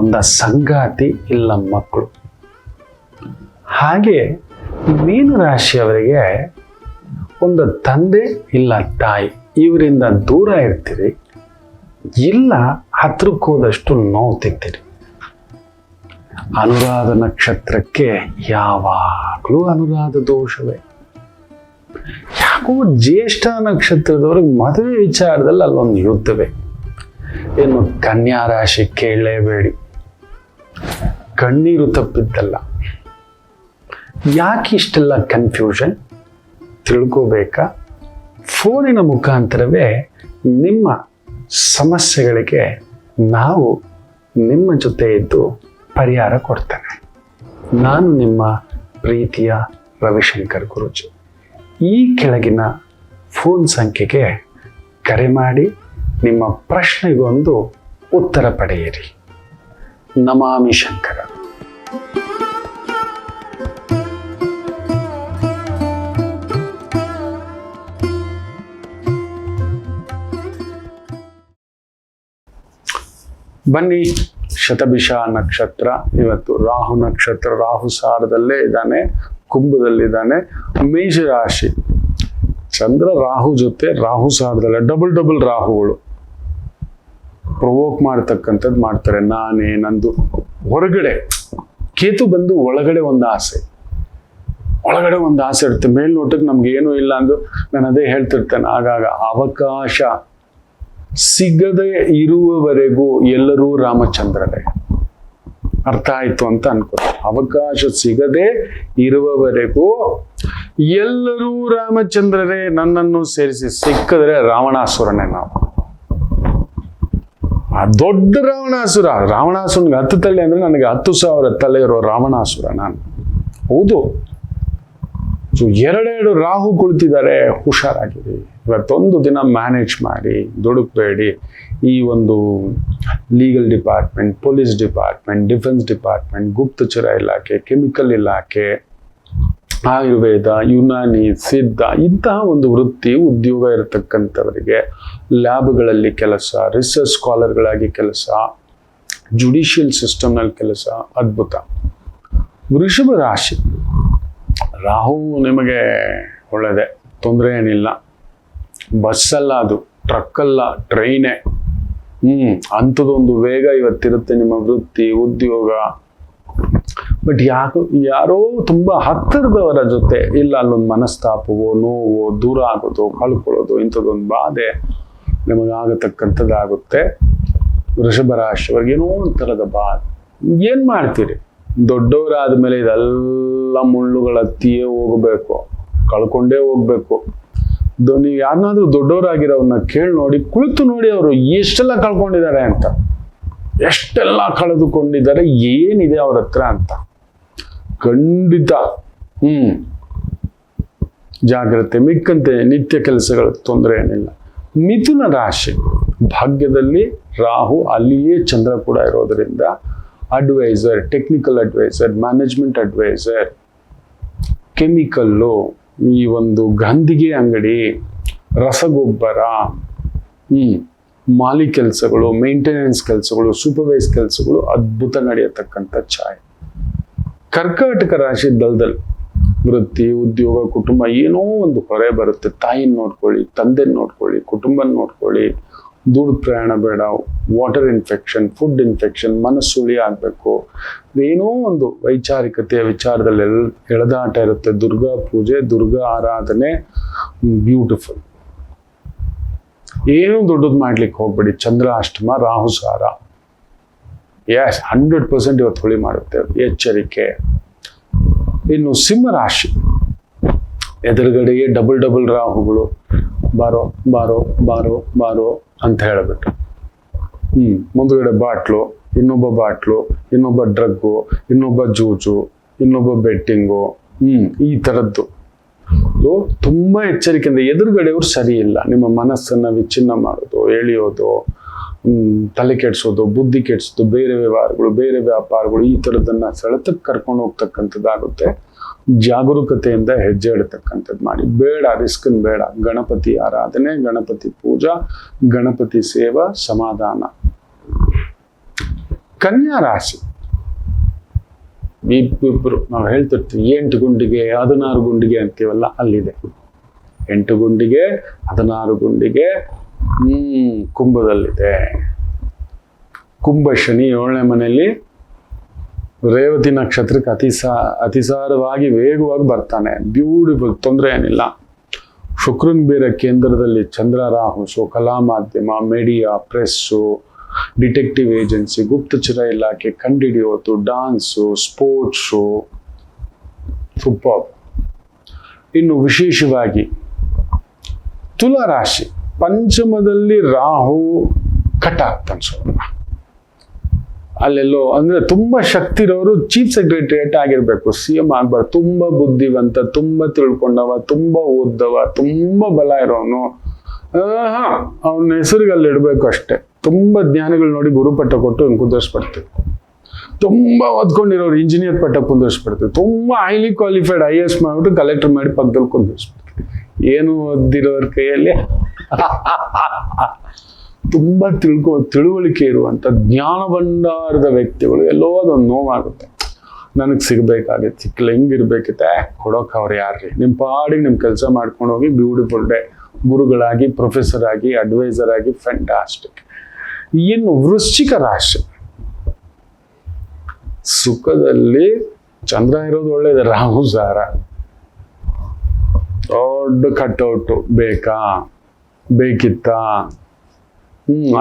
ಒಂದ ಸಂಗಾತಿ ಇಲ್ಲ ಮಕ್ಕಳು. ಹಾಗೆ ಮೀನ ರಾಶಿಯವರಿಗೆ ಒಂದು ತಂದೆ ಇಲ್ಲ ತಾಯಿ, ಇವರಿಂದ ದೂರ ಇರ್ತೀರಿ, ಇಲ್ಲ ಹತ್ರಕ್ಕೆ ಹೋದಷ್ಟು ನೋವು ತಿಂತೀರಿ. ಅನುರಾಧ ನಕ್ಷತ್ರಕ್ಕೆ ಯಾವಾಗಲೂ ಅನುರಾಧ ದೋಷವೇ. ಯಾಕೋ ಜ್ಯೇಷ್ಠ ನಕ್ಷತ್ರದವ್ರಿಗೆ ಮದುವೆ ವಿಚಾರದಲ್ಲಿ ಅಲ್ಲೊಂದು ಯುದ್ಧವೇ. ಏನು ಕನ್ಯಾ ರಾಶಿ ಕೇಳಲೇಬೇಡಿ, ಕಣ್ಣೀರು ತಪ್ಪಿದ್ದಲ್ಲ. ಯಾಕೆ ಇಷ್ಟೆಲ್ಲ ಕನ್ಫ್ಯೂಷನ್ ತಿಳ್ಕೋಬೇಕಾ? ಫೋನಿನ ಮುಖಾಂತರವೇ ನಿಮ್ಮ ಸಮಸ್ಯೆಗಳಿಗೆ ನಾವು ನಿಮ್ಮ ಜೊತೆ ಇದ್ದು ಪರಿಹಾರ ಕೊಡ್ತೇನೆ. ನಾನು ನಿಮ್ಮ ಪ್ರೀತಿಯ ರವಿಶಂಕರ್ ಗುರೂಜಿ. ಈ ಕೆಳಗಿನ ಫೋನ್ ಸಂಖ್ಯೆಗೆ ಕರೆ ಮಾಡಿ ನಿಮ್ಮ ಪ್ರಶ್ನೆಗೊಂದು ಉತ್ತರ ಪಡೆಯಿರಿ. ನಮಾಮಿ ಶಂಕರ. ಬನ್ನಿ, ಶತಭಿಷ ನಕ್ಷತ್ರ ಇವತ್ತು ರಾಹು ನಕ್ಷತ್ರ, ರಾಹು ಸಾರದಲ್ಲೇ ಇದ್ದಾನೆ, ಕುಂಭದಲ್ಲಿದ್ದಾನೆ. ಮೇಷರಾಶಿ, ಚಂದ್ರ ರಾಹು ಜೊತೆ ರಾಹು ಸಾರದಲ್ಲೇ ಡಬಲ್ ರಾಹುಗಳು ಪ್ರವೋಕ್ ಮಾಡ್ತಕ್ಕಂಥದ್ದು ಮಾಡ್ತಾರೆ. ನಾನೇ ನಂದು ಹೊರಗಡೆ, ಕೇತು ಬಂದು ಒಳಗಡೆ ಒಂದು ಆಸೆ ಇರುತ್ತೆ. ಮೇಲ್ನೋಟಕ್ಕೆ ನಮ್ಗೆ ಏನೂ ಇಲ್ಲ ಅಂದು ನಾನು ಅದೇ ಹೇಳ್ತಿರ್ತೇನೆ. ಆಗಾಗ ಅವಕಾಶ ಸಿಗದೆ ಇರುವವರೆಗೂ ಎಲ್ಲರೂ ರಾಮಚಂದ್ರರೇ. ಅರ್ಥ ಆಯ್ತು ಅಂತ ಅನ್ಕೋತಾರೆ. ಅವಕಾಶ ಸಿಗದೆ ಇರುವವರೆಗೂ ಎಲ್ಲರೂ ರಾಮಚಂದ್ರರೇ, ನನ್ನನ್ನು ಸೇರಿಸಿ. ಸಿಕ್ಕಿದ್ರೆ ರಾವಣಾಸುರನೇ ನಾವು. ಆ ದೊಡ್ಡ ರಾವಣಾಸುರನಿಗೆ 10 ತಲೆ ಅಂದ್ರೆ ನನಗೆ 10,000 ತಲೆ ಇರೋ ರಾವಣಾಸುರ ನಾನು. ಹೌದು. ಸೊ 2 ರಾಹು ಕುಳಿತಿದ್ದಾರೆ, ಹುಷಾರಾಗಿರಿ. ಇವತ್ತೊಂದು ದಿನ ಮ್ಯಾನೇಜ್ ಮಾಡಿ, ದುಡುಕ್ಬೇಡಿ. ಈ ಒಂದು legal department, police department, defence department, ಗುಪ್ತಚರ ಇಲಾಖೆ, ಕೆಮಿಕಲ್ ಇಲಾಖೆ, ಆಯುರ್ವೇದ, ಯುನಾನಿ, ಸಿದ್ಧ, ಇಂತಹ ಒಂದು ವೃತ್ತಿ ಉದ್ಯೋಗ ಇರತಕ್ಕಂಥವರಿಗೆ ಲ್ಯಾಬ್ಗಳಲ್ಲಿ ಕೆಲಸ, ರಿಸರ್ಚ್ ಸ್ಕಾಲರ್ಗಳಾಗಿ ಕೆಲಸ, ಜುಡಿಷಿಯಲ್ ಸಿಸ್ಟಮ್ನಲ್ಲಿ ಕೆಲಸ, ಅದ್ಭುತ. ವೃಷಭ ರಾಶಿ, ರಾಹು ನಿಮಗೆ ಒಳ್ಳೆಯದೇ, ತೊಂದರೆ ಏನಿಲ್ಲ. ಬಸ್ಸಲ್ಲ, ಅದು ಟ್ರಕ್ಕಲ್ಲ, ಟ್ರೈನೇ. ಅಂಥದ್ದೊಂದು ವೇಗ ಇವತ್ತಿರುತ್ತೆ ನಿಮ್ಮ ವೃತ್ತಿ, ಉದ್ಯೋಗ. ಬಟ್ ಯಾರೋ ತುಂಬ ಹತ್ತಿರದವರ ಜೊತೆ ಇಲ್ಲ, ಅಲ್ಲೊಂದು ಮನಸ್ತಾಪವೋ, ನೋವು, ದೂರ ಆಗೋದು, ಕಳ್ಕೊಳ್ಳೋದು, ಇಂಥದ್ದೊಂದು ಬಾಧೆ ನಿಮಗಾಗತಕ್ಕಂಥದ್ದಾಗುತ್ತೆ. ವೃಷಭ ರಾಶಿಯವರಿಗೆ ಏನೋ ಒಂಥರದ ಬಾಧೆ. ಏನು ಮಾಡ್ತೀರಿ? ದೊಡ್ಡವರಾದ ಮೇಲೆ ಇದೆಲ್ಲ ಮುಳ್ಳುಗಳ ಹತ್ತಿಯೇ ಹೋಗಬೇಕು, ಕಳ್ಕೊಂಡೇ ಹೋಗ್ಬೇಕು. ನೀವು ಯಾರನ್ನಾದ್ರೂ ದೊಡ್ಡವರಾಗಿರೋವ್ರನ್ನ ಕೇಳಿ ನೋಡಿ, ಕುಳಿತು ನೋಡಿ ಅವರು ಎಷ್ಟೆಲ್ಲ ಕಳ್ಕೊಂಡಿದ್ದಾರೆ ಅಂತ, ಎಷ್ಟೆಲ್ಲ ಕಳೆದುಕೊಂಡಿದ್ದಾರೆ, ಏನಿದೆ ಅವ್ರ ಹತ್ರ ಅಂತ. ಖಂಡಿತ ಜಾಗ್ರತೆ, ಮಿಕ್ಕಂತೆ ನಿತ್ಯ ಕೆಲಸಗಳ ತೊಂದರೆ ಏನಿಲ್ಲ. ಮಿಥುನ ರಾಶಿ ಭಾಗ್ಯದಲ್ಲಿ ರಾಹು, ಅಲ್ಲಿಯೇ ಚಂದ್ರ ಕೂಡ ಇರೋದರಿಂದ adviser, technical adviser, management adviser, chemical, ಈ ಒಂದು ಗಂಧಿಗೆ ಅಂಗಡಿ, ರಸಗೊಬ್ಬರ, ಮಾಲಿ ಕೆಲಸಗಳು, ಮೇಂಟೆನೆನ್ಸ್ ಕೆಲಸಗಳು, ಸೂಪರ್ವೈಸ್ ಕೆಲಸಗಳು ಅದ್ಭುತ ನಡೆಯತಕ್ಕಂಥ ಛಾಯೆ. ಕರ್ಕಾಟಕ ರಾಶಿ ದಲ್ದಲ್ಲಿ ವೃತ್ತಿ, ಉದ್ಯೋಗ, ಕುಟುಂಬ ಏನೋ ಒಂದು ಹೊರೆ ಬರುತ್ತೆ. ತಾಯಿನ ನೋಡ್ಕೊಳ್ಳಿ, ತಂದೆನ ನೋಡ್ಕೊಳ್ಳಿ, ಕುಟುಂಬನ ನೋಡ್ಕೊಳ್ಳಿ. ದೂರ ಪ್ರಯಾಣ ಬೇಡ, ವಾಟರ್ ಇನ್ಫೆಕ್ಷನ್, ಫುಡ್ ಇನ್ಫೆಕ್ಷನ್, ಮನಸ್ಸುಳಿ ಆಗಬೇಕು. ಏನೋ ಒಂದು ವೈಚಾರಿಕತೆಯ ವಿಚಾರದಲ್ಲಿ ಎಳೆದಾಟ ಇರುತ್ತೆ. ದುರ್ಗಾ ಪೂಜೆ, ದುರ್ಗಾ ಆರಾಧನೆ, ಬ್ಯೂಟಿಫುಲ್. ಏನೂ ದೊಡ್ಡದು ಮಾಡ್ಲಿಕ್ಕೆ ಹೋಗ್ಬೇಡಿ. ಚಂದ್ರ ಅಷ್ಟಮ, ರಾಹು ಸಾರ, 100% ಇವತ್ತು ಹೊಳಿ ಮಾಡುತ್ತೆ, ಎಚ್ಚರಿಕೆ. ಇನ್ನು ಸಿಂಹ ರಾಶಿ ಎದುರುಗಡೆಗೆ ಡಬಲ್ ರಾಹುಗಳು, ಬಾರೋ ಬಾರೋ ಬಾರೋ ಬಾರೋ ಅಂತ ಹೇಳ್ಬಿಟ್ಟು, ಮುಂದುಗಡೆ ಬಾಟ್ಲು, ಇನ್ನೊಬ್ಬ ಬಾಟ್ಲು, ಇನ್ನೊಬ್ಬ ಡ್ರಗ್ಗು, ಇನ್ನೊಬ್ಬ ಜೂಜು, ಇನ್ನೊಬ್ಬ ಬೆಟ್ಟಿಂಗು, ಈ ಥರದ್ದು. ತುಂಬಾ ಎಚ್ಚರಿಕೆಯಿಂದ. ಎದುರುಗಡೆಯವರು ಸರಿ ಇಲ್ಲ. ನಿಮ್ಮ ಮನಸ್ಸನ್ನ ವಿಚ್ಛಿನ್ನ ಮಾಡೋದು, ಎಳೆಯೋದು, ತಲೆ ಕೆಡಿಸೋದು, ಬುದ್ಧಿ ಕೆಡಿಸೋದು, ಬೇರೆ ವ್ಯವಹಾರಗಳು, ಬೇರೆ ವ್ಯಾಪಾರಗಳು, ಈ ಥರದನ್ನ ಸೆಳೆತಕ್ಕೆ ಕರ್ಕೊಂಡು ಹೋಗ್ತಕ್ಕಂಥದ್ದಾಗುತ್ತೆ. ಜಾಗರೂಕತೆಯಿಂದ ಹೆಜ್ಜೆ ಇಡತಕ್ಕಂಥದ್ದು ಮಾಡಿ. ಬೇಡ, ರಿಸ್ಕನ್ ಬೇಡ. ಗಣಪತಿ ಆರಾಧನೆ, ಗಣಪತಿ ಪೂಜಾ, ಗಣಪತಿ ಸೇವಾ, ಸಮಾಧಾನ. ಕನ್ಯಾ ರಾಶಿ ಇಬ್ಬರು ನಾವು ಹೇಳ್ತಿರ್ತೀವಿ 8 ಗುಂಡಿಗೆ 16 ಗುಂಡಿಗೆ ಅಂತೀವಲ್ಲ, ಅಲ್ಲಿದೆ 8 ಗುಂಡಿಗೆ 16 ಗುಂಡಿಗೆ. ಕುಂಭದಲ್ಲಿದೆ. ಕುಂಭ ಶನಿ 7ನೇ ಮನೆಯಲ್ಲಿ ರೇವತಿ ನಕ್ಷತ್ರಕ್ಕೆ ಅತಿಸಾರವಾಗಿ ವೇಗವಾಗಿ ಬರ್ತಾನೆ. ಬ್ಯೂಟಿಫುಲ್, ತೊಂದರೆ ಏನಿಲ್ಲ. ಶುಕ್ರನ್ ಬೇರೆ ಕೇಂದ್ರದಲ್ಲಿ ಚಂದ್ರ ರಾಹು. ಸೊ ಕಲಾ ಮಾಧ್ಯಮ, ಮೀಡಿಯಾ, ಪ್ರೆಸ್ಸು, ಡಿಟೆಕ್ಟಿವ್ ಏಜೆನ್ಸಿ, ಗುಪ್ತಚರ ಇಲಾಖೆ, ಕಂಡಿಡಿಯೋದು, ಡಾನ್ಸು, ಸ್ಪೋರ್ಟ್ಸು, ಸೂಪರ್. ಇನ್ನು ವಿಶೇಷವಾಗಿ ತುಲಾ ರಾಶಿ ಪಂಚಮದಲ್ಲಿ ರಾಹು ಕಟ ಆಗ್ತಾನೆ. ಸ್ವಲ್ಪ ಅಲ್ಲೆಲ್ಲೋ ಅಂದ್ರೆ ತುಂಬಾ ಶಕ್ತಿ ಇರೋರು ಚೀಫ್ ಸೆಕ್ರೆಟರಿಯೇಟ್ ಆಗಿರ್ಬೇಕು, CM ಆಗ್ಬಾರ್ದು. ತುಂಬಾ ಬುದ್ಧಿವಂತ, ತುಂಬಾ ತಿಳ್ಕೊಂಡವ, ತುಂಬಾ ಓದ್ದವ, ತುಂಬಾ ಬಲ ಇರೋನು, ಅವನ ಹೆಸರಿಗೆ ಅಲ್ಲಿ ಇಡ್ಬೇಕು ಅಷ್ಟೇ. ತುಂಬಾ ಜ್ಞಾನಿಗಳು ನೋಡಿ ಗುರುಪಟ್ಟ ಕೊಟ್ಟು ಅವ್ನು ಕುಂದರ್ಸ್ಬಿಡ್ತೀವಿ. ತುಂಬಾ ಓದ್ಕೊಂಡಿರೋರು ಇಂಜಿನಿಯರ್ ಪಟ್ಟ ಕುಂದರ್ಸ್ಬಿಡ್ತೀವಿ. ತುಂಬಾ ಹೈಲಿ ಕ್ವಾಲಿಫೈಡ್ IAS ಮಾಡ್ಬಿಟ್ಟು ಕಲೆಕ್ಟರ್ ಮಾಡಿ ಪಕ್ಕದಲ್ಲಿ ಕುಂದರ್ಸ್ಬಿಡ್ತೀವಿ. ಏನು ಓದಿರೋರ ಕೈಯಲ್ಲಿ ತುಂಬಾ ತಿಳುವಳಿಕೆ ಇರುವಂತ ಜ್ಞಾನ ಭಂಡಾರದ ವ್ಯಕ್ತಿಗಳು ಎಲ್ಲೋ ಅದೊಂದು ನೋವಾಗುತ್ತೆ. ನನಗೆ ಸಿಗ್ಬೇಕಾಗಿತ್ತು, ಸಿಕ್ಕಿಲ್ಲ, ಹಿಂಗಿರ್ಬೇಕಿತ್ತೆ, ಕೊಡೋಕೆ ಅವ್ರು ಯಾರ್ರಿ? ನಿಮ್ಮ ಪಾಡಿಗೆ ನಿಮ್ಮ ಕೆಲಸ ಮಾಡ್ಕೊಂಡು ಹೋಗಿ. Beautiful day. ಗುರುಗಳಾಗಿ, ಪ್ರೊಫೆಸರ್ ಆಗಿ, ಅಡ್ವೈಸರ್ ಆಗಿ, ಫ್ಯಾಂಟಾಸ್ಟಿಕ್. ಇನ್ನು ವೃಶ್ಚಿಕ ರಾಶಿ ಸುಖದಲ್ಲಿ ಚಂದ್ರ ಇರೋದು ಒಳ್ಳೇದು. ರಾಹು ಸಾರ, ದೊಡ್ಡ ಕಟ್ಔಟು ಬೇಕಾ, ಬೇಕಿತ್ತ.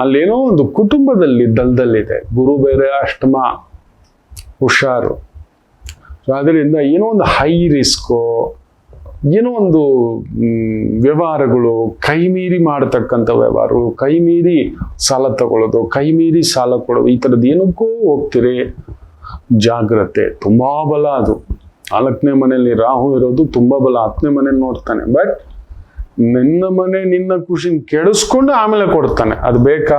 ಅಲ್ಲೇನೋ ಒಂದು ಕುಟುಂಬದಲ್ಲಿ ದಲ್ದಲ್ಲಿದೆ. ಗುರು ಬೇರೆ ಅಷ್ಟಮ, ಹುಷಾರು. ಸೊ ಅದರಿಂದ ಏನೋ ಒಂದು ಹೈ ರಿಸ್ಕು, ಏನೋ ಒಂದು ವ್ಯವಹಾರಗಳು, ಕೈ ಮೀರಿ ಮಾಡತಕ್ಕಂಥ ವ್ಯವಹಾರಗಳು, ಕೈ ಮೀರಿ ಸಾಲ ತಗೊಳ್ಳೋದು, ಕೈ ಮೀರಿ ಸಾಲ ಕೊಡೋದು, ಈ ಥರದ್ದು ಏನಕ್ಕೂ ಹೋಗ್ತೀರಿ. ಜಾಗ್ರತೆ. ತುಂಬಾ ಬಲ ಅದು. 4ನೇ ಮನೆಯಲ್ಲಿ ರಾಹು ಇರೋದು ತುಂಬಾ ಬಲ. 10ನೇ ಮನೇಲಿ ನೋಡ್ತಾನೆ. ಬಟ್ ನಿನ್ನ ಮನೆ ನಿನ್ನ ಖುಷಿನ ಕೆಡಿಸ್ಕೊಂಡು ಆಮೇಲೆ ಕೊಡ್ತಾನೆ. ಅದು ಬೇಕಾ?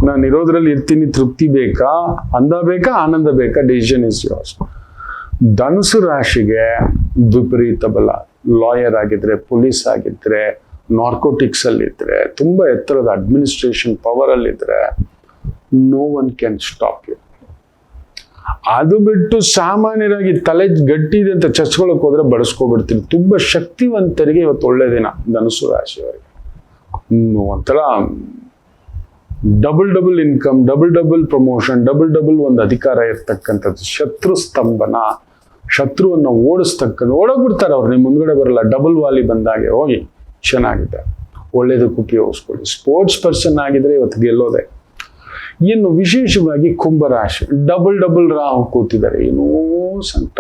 ನಾನು ಇರೋದ್ರಲ್ಲಿ ಇರ್ತೀನಿ, ತೃಪ್ತಿ ಬೇಕಾ, ಅಂದ ಬೇಕಾ, ಆನಂದ ಬೇಕಾ? Decision is yours. ಧನುಸು ರಾಶಿಗೆ ವಿಪರೀತ ಬಲ. ಲಾಯರ್ ಆಗಿದ್ರೆ, ಪೊಲೀಸ್ ಆಗಿದ್ರೆ, ನಾರ್ಕೋಟಿಕ್ಸ್ ಅಲ್ಲಿದ್ರೆ, ತುಂಬಾ ಎತ್ತರದ ಅಡ್ಮಿನಿಸ್ಟ್ರೇಷನ್ ಪವರ್ ಅಲ್ಲಿದ್ರೆ, no one can stop you. ಅದು ಬಿಟ್ಟು ಸಾಮಾನ್ಯರಾಗಿ ತಲೆ ಗಟ್ಟಿ ಇದೆ ಅಂತ ಚಚ್ಕೊಳಕ್ ಹೋದ್ರೆ ಬಡಿಸ್ಕೊಬಿಡ್ತೀನಿ. ತುಂಬಾ ಶಕ್ತಿವಂತರಿಗೆ ಇವತ್ತು ಒಳ್ಳೆ ದಿನ. ಧನುಸು ರಾಶಿಯವರಿಗೆ ಒಂಥರ double income, double promotion, double ಒಂದು ಅಧಿಕಾರ ಇರ್ತಕ್ಕಂಥದ್ದು. ಶತ್ರು ಸ್ತಂಭನ, ಶತ್ರುವನ್ನು ಓಡಿಸ್ತಕ್ಕಂಥ. ಓಡೋಗ್ಬಿಡ್ತಾರೆ ಅವ್ರು, ನಿಮ್ಮ ಮುಂದ್ಗಡೆ ಬರಲ್ಲ. ಡಬಲ್ ವಾಲಿ ಬಂದಾಗೆ ಹೋಗಿ ಚೆನ್ನಾಗಿದೆ, ಒಳ್ಳೇದಕ್ಕೆ ಉಪಯೋಗಿಸ್ಕೊಳ್ಳಿ. ಸ್ಪೋರ್ಟ್ಸ್ ಪರ್ಸನ್ ಆಗಿದ್ರೆ ಇವತ್ತು ಗೆಲ್ಲೋದೆ. ಇನ್ನು ವಿಶೇಷವಾಗಿ ಕುಂಭರಾಶಿ ಡಬಲ್ ರಾಹು ಕೂತಿದ್ದಾರೆ. ಏನೋ ಸಂಕಟ.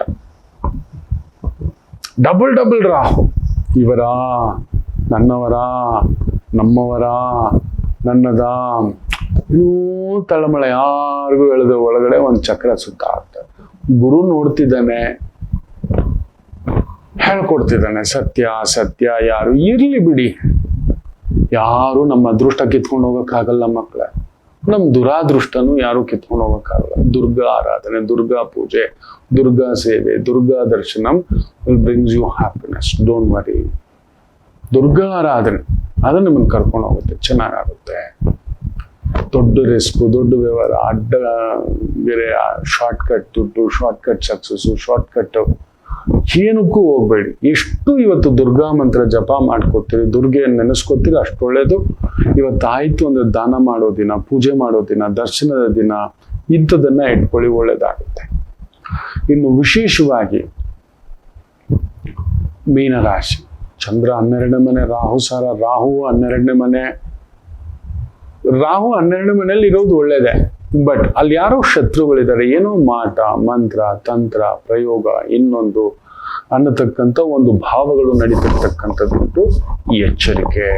ಡಬಲ್ ರಾಹು. ಇವರ, ನನ್ನವರ, ನಮ್ಮವರ, ನನ್ನದ, ಏನೋ ತಳಮಳ. ಯಾರಿಗೂ ಎಳೆದ ಒಳಗಡೆ ಒಂದು ಚಕ್ರ ಸುತ್ತ ಆಗ್ತದೆ. ಗುರು ನೋಡ್ತಿದ್ದಾನೆ, ಹೇಳ್ಕೊಡ್ತಿದ್ದಾನೆ. ಸತ್ಯ ಅಸತ್ಯ ಯಾರು ಇರ್ಲಿ ಬಿಡಿ, ಯಾರು ನಮ್ಮ ಅದೃಷ್ಟ ಕಿತ್ಕೊಂಡು ಹೋಗಕ್ಕಾಗಲ್ಲ ಮಕ್ಕಳೇ. ನಮ್ ದುರಾದೃಷ್ಟನು ಯಾರು ಕಿತ್ಕೊಂಡು ಹೋಗಕ್ಕಾಗಲ್ಲ. ದುರ್ಗಾ ಆರಾಧನೆ, ದುರ್ಗಾ ಪೂಜೆ, ದುರ್ಗಾ ಸೇವೆ, ದುರ್ಗಾ ದರ್ಶನಂ will brings you happiness. Don't worry. Durga ಆರಾಧನೆ ಅದು ನಿಮ್ಮನ್ನು ಕರ್ಕೊಂಡು ಹೋಗುತ್ತೆ, ಚೆನ್ನಾಗುತ್ತೆ. ದೊಡ್ಡ ರಿಸ್ಕ್, ದೊಡ್ಡ ವ್ಯವಹಾರ, ಅಡ್ಡ ಬೇರೆ, ಶಾರ್ಟ್ ಕಟ್ ದುಡ್ಡು, short cut success, short cut ಏನಕ್ಕೂ ಹೋಗ್ಬೇಡಿ. ಎಷ್ಟು ಇವತ್ತು ದುರ್ಗಾ ಮಂತ್ರ ಜಪ ಮಾಡ್ಕೋತೀರಿ, ದುರ್ಗೆಯನ್ನು ನೆನೆಸ್ಕೋತೀರಿ, ಅಷ್ಟು ಒಳ್ಳೇದು. ಇವತ್ತಾಯ್ತು ಅಂದ್ರೆ ದಾನ ಮಾಡೋ ದಿನ, ಪೂಜೆ ಮಾಡೋ ದಿನ, ದರ್ಶನದ ದಿನ, ಇಂಥದನ್ನ ಇಟ್ಕೊಳ್ಳಿ, ಒಳ್ಳೇದಾಗುತ್ತೆ. ಇನ್ನು ವಿಶೇಷವಾಗಿ ಮೀನರಾಶಿ, ಚಂದ್ರ 12ನೇ ಮನೆ, ರಾಹು ಸಾರ, ರಾಹು 12ನೇ ಮನೆ. ರಾಹು 12ನೇ ಮನೆಯಲ್ಲಿ ಇರೋದು ಒಳ್ಳೇದೆ, ಬಟ್ ಅಲ್ಲಿ ಯಾರೋ ಶತ್ರುಗಳಿದ್ದಾರೆ, ಏನೋ ಮಾಟ ಮಂತ್ರ ತಂತ್ರ ಪ್ರಯೋಗ ಇನ್ನೊಂದು ಅನ್ನತಕ್ಕಂಥ ಒಂದು ಭಾವಗಳು ನಡೀತಿರ್ತಕ್ಕಂಥದ್ದು ಈ ಎಚ್ಚರಿಕೆ.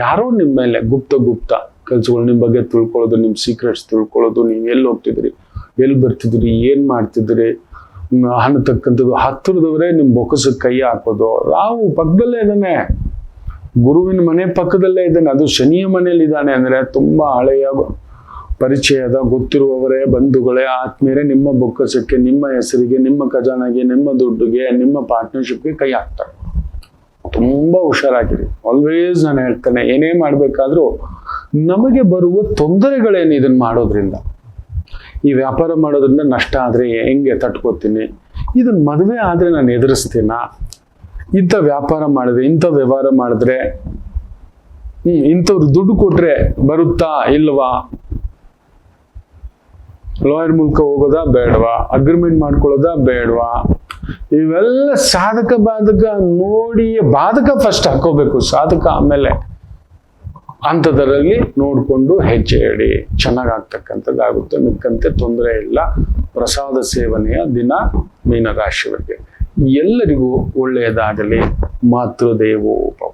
ಯಾರೋ ನಿಮ್ಮ ಮೇಲೆ ಗುಪ್ತ ಕೆಲಸಗಳು, ನಿಮ್ಮ ಬಗ್ಗೆ ತಿಳ್ಕೊಳ್ಳೋದು, ನಿಮ್ಮ ಸೀಕ್ರೆಟ್ಸ್ ತಿಳ್ಕೊಳ್ಳೋದು, ನೀವು ಎಲ್ಲಿ ಹೋಗ್ತಿದ್ರಿ, ಎಲ್ಲಿ ಬರ್ತಿದ್ರಿ, ಏನ್ ಮಾಡ್ತಿದ್ರಿ ಅನ್ನತಕ್ಕಂಥದ್ದು, ಹತ್ತಿರದವರೇ ನಿಮ್ ಬೊಕ್ಕಸಕ್ಕೆ ಕೈ ಹಾಕೋದು. ರಾಹು ಪಕ್ಕದಲ್ಲೇ ಇದ್ದಾನೆ, ಗುರುವಿನ ಮನೆ ಪಕ್ಕದಲ್ಲೇ ಇದ್ದಾನೆ, ಅದು ಶನಿಯ ಮನೆಯಲ್ಲಿ ಇದ್ದಾನೆ ಅಂದ್ರೆ ತುಂಬಾ ಹಳೆಯ ಪರಿಚಯದ ಗೊತ್ತಿರುವವರೇ, ಬಂಧುಗಳೇ, ಆತ್ಮೀಯರೇ ನಿಮ್ಮ ಬೊಕ್ಕಸಕ್ಕೆ, ನಿಮ್ಮ ಹೆಸರಿಗೆ, ನಿಮ್ಮ ಖಜಾನೆಗೆ, ನಿಮ್ಮ ದುಡ್ಡುಗೆ, ನಿಮ್ಮ ಪಾರ್ಟ್ನರ್ಶಿಪ್ಗೆ ಕೈ ಹಾಕ್ತಾರೆ. ತುಂಬಾ ಹುಷಾರಾಗಿರಿ. ಆಲ್ವೇಸ್ ನಾನು ಹೇಳ್ತೇನೆ, ಏನೇ ಮಾಡ್ಬೇಕಾದ್ರೂ ನಮಗೆ ಬರುವ ತೊಂದರೆಗಳೇನು ಇದನ್ನ ಮಾಡೋದ್ರಿಂದ, ಈ ವ್ಯಾಪಾರ ಮಾಡೋದ್ರಿಂದ ನಷ್ಟ ಆದ್ರೆ ಹೆಂಗೆ ತಟ್ಕೋತೀನಿ, ಇದನ್ನ ಮದುವೆ ಆದ್ರೆ ನಾನು ಎದುರಿಸ್ತೀನ, ಇಂಥ ವ್ಯಾಪಾರ ಮಾಡಿದ್ರೆ, ಇಂಥ ವ್ಯವಹಾರ ಮಾಡಿದ್ರೆ, ಇಂಥವ್ರು ದುಡ್ಡು ಕೊಟ್ರೆ ಬರುತ್ತಾ ಇಲ್ವಾ, ಲಾಯರ್ ಮೂಲಕ ಹೋಗೋದಾ ಬೇಡವಾ, ಅಗ್ರಿಮೆಂಟ್ ಮಾಡ್ಕೊಳ್ಳೋದಾ ಬೇಡವಾ, ಇವೆಲ್ಲ ಸಾಧಕ ಬಾಧಕ ನೋಡಿ, ಬಾಧಕ ಫಸ್ಟ್ ಹಾಕೋಬೇಕು, ಸಾಧಕ ಆಮೇಲೆ. ಅಂಥದ್ರಲ್ಲಿ ನೋಡ್ಕೊಂಡು ಹೆಜ್ಜೆ ಇಡಿ, ಚೆನ್ನಾಗಾಗ್ತಕ್ಕಂಥದ್ದಾಗುತ್ತೆ, ಮಿಕ್ಕಂತೆ ತೊಂದರೆ ಇಲ್ಲ. ಪ್ರಸಾದ ಸೇವನೆಯ ದಿನ ಮೀನರಾಶಿಯವರಿಗೆ. ಎಲ್ಲರಿಗೂ ಒಳ್ಳೆಯದಾಗಲಿ. ಮಾತೃದೇವೋಭವ.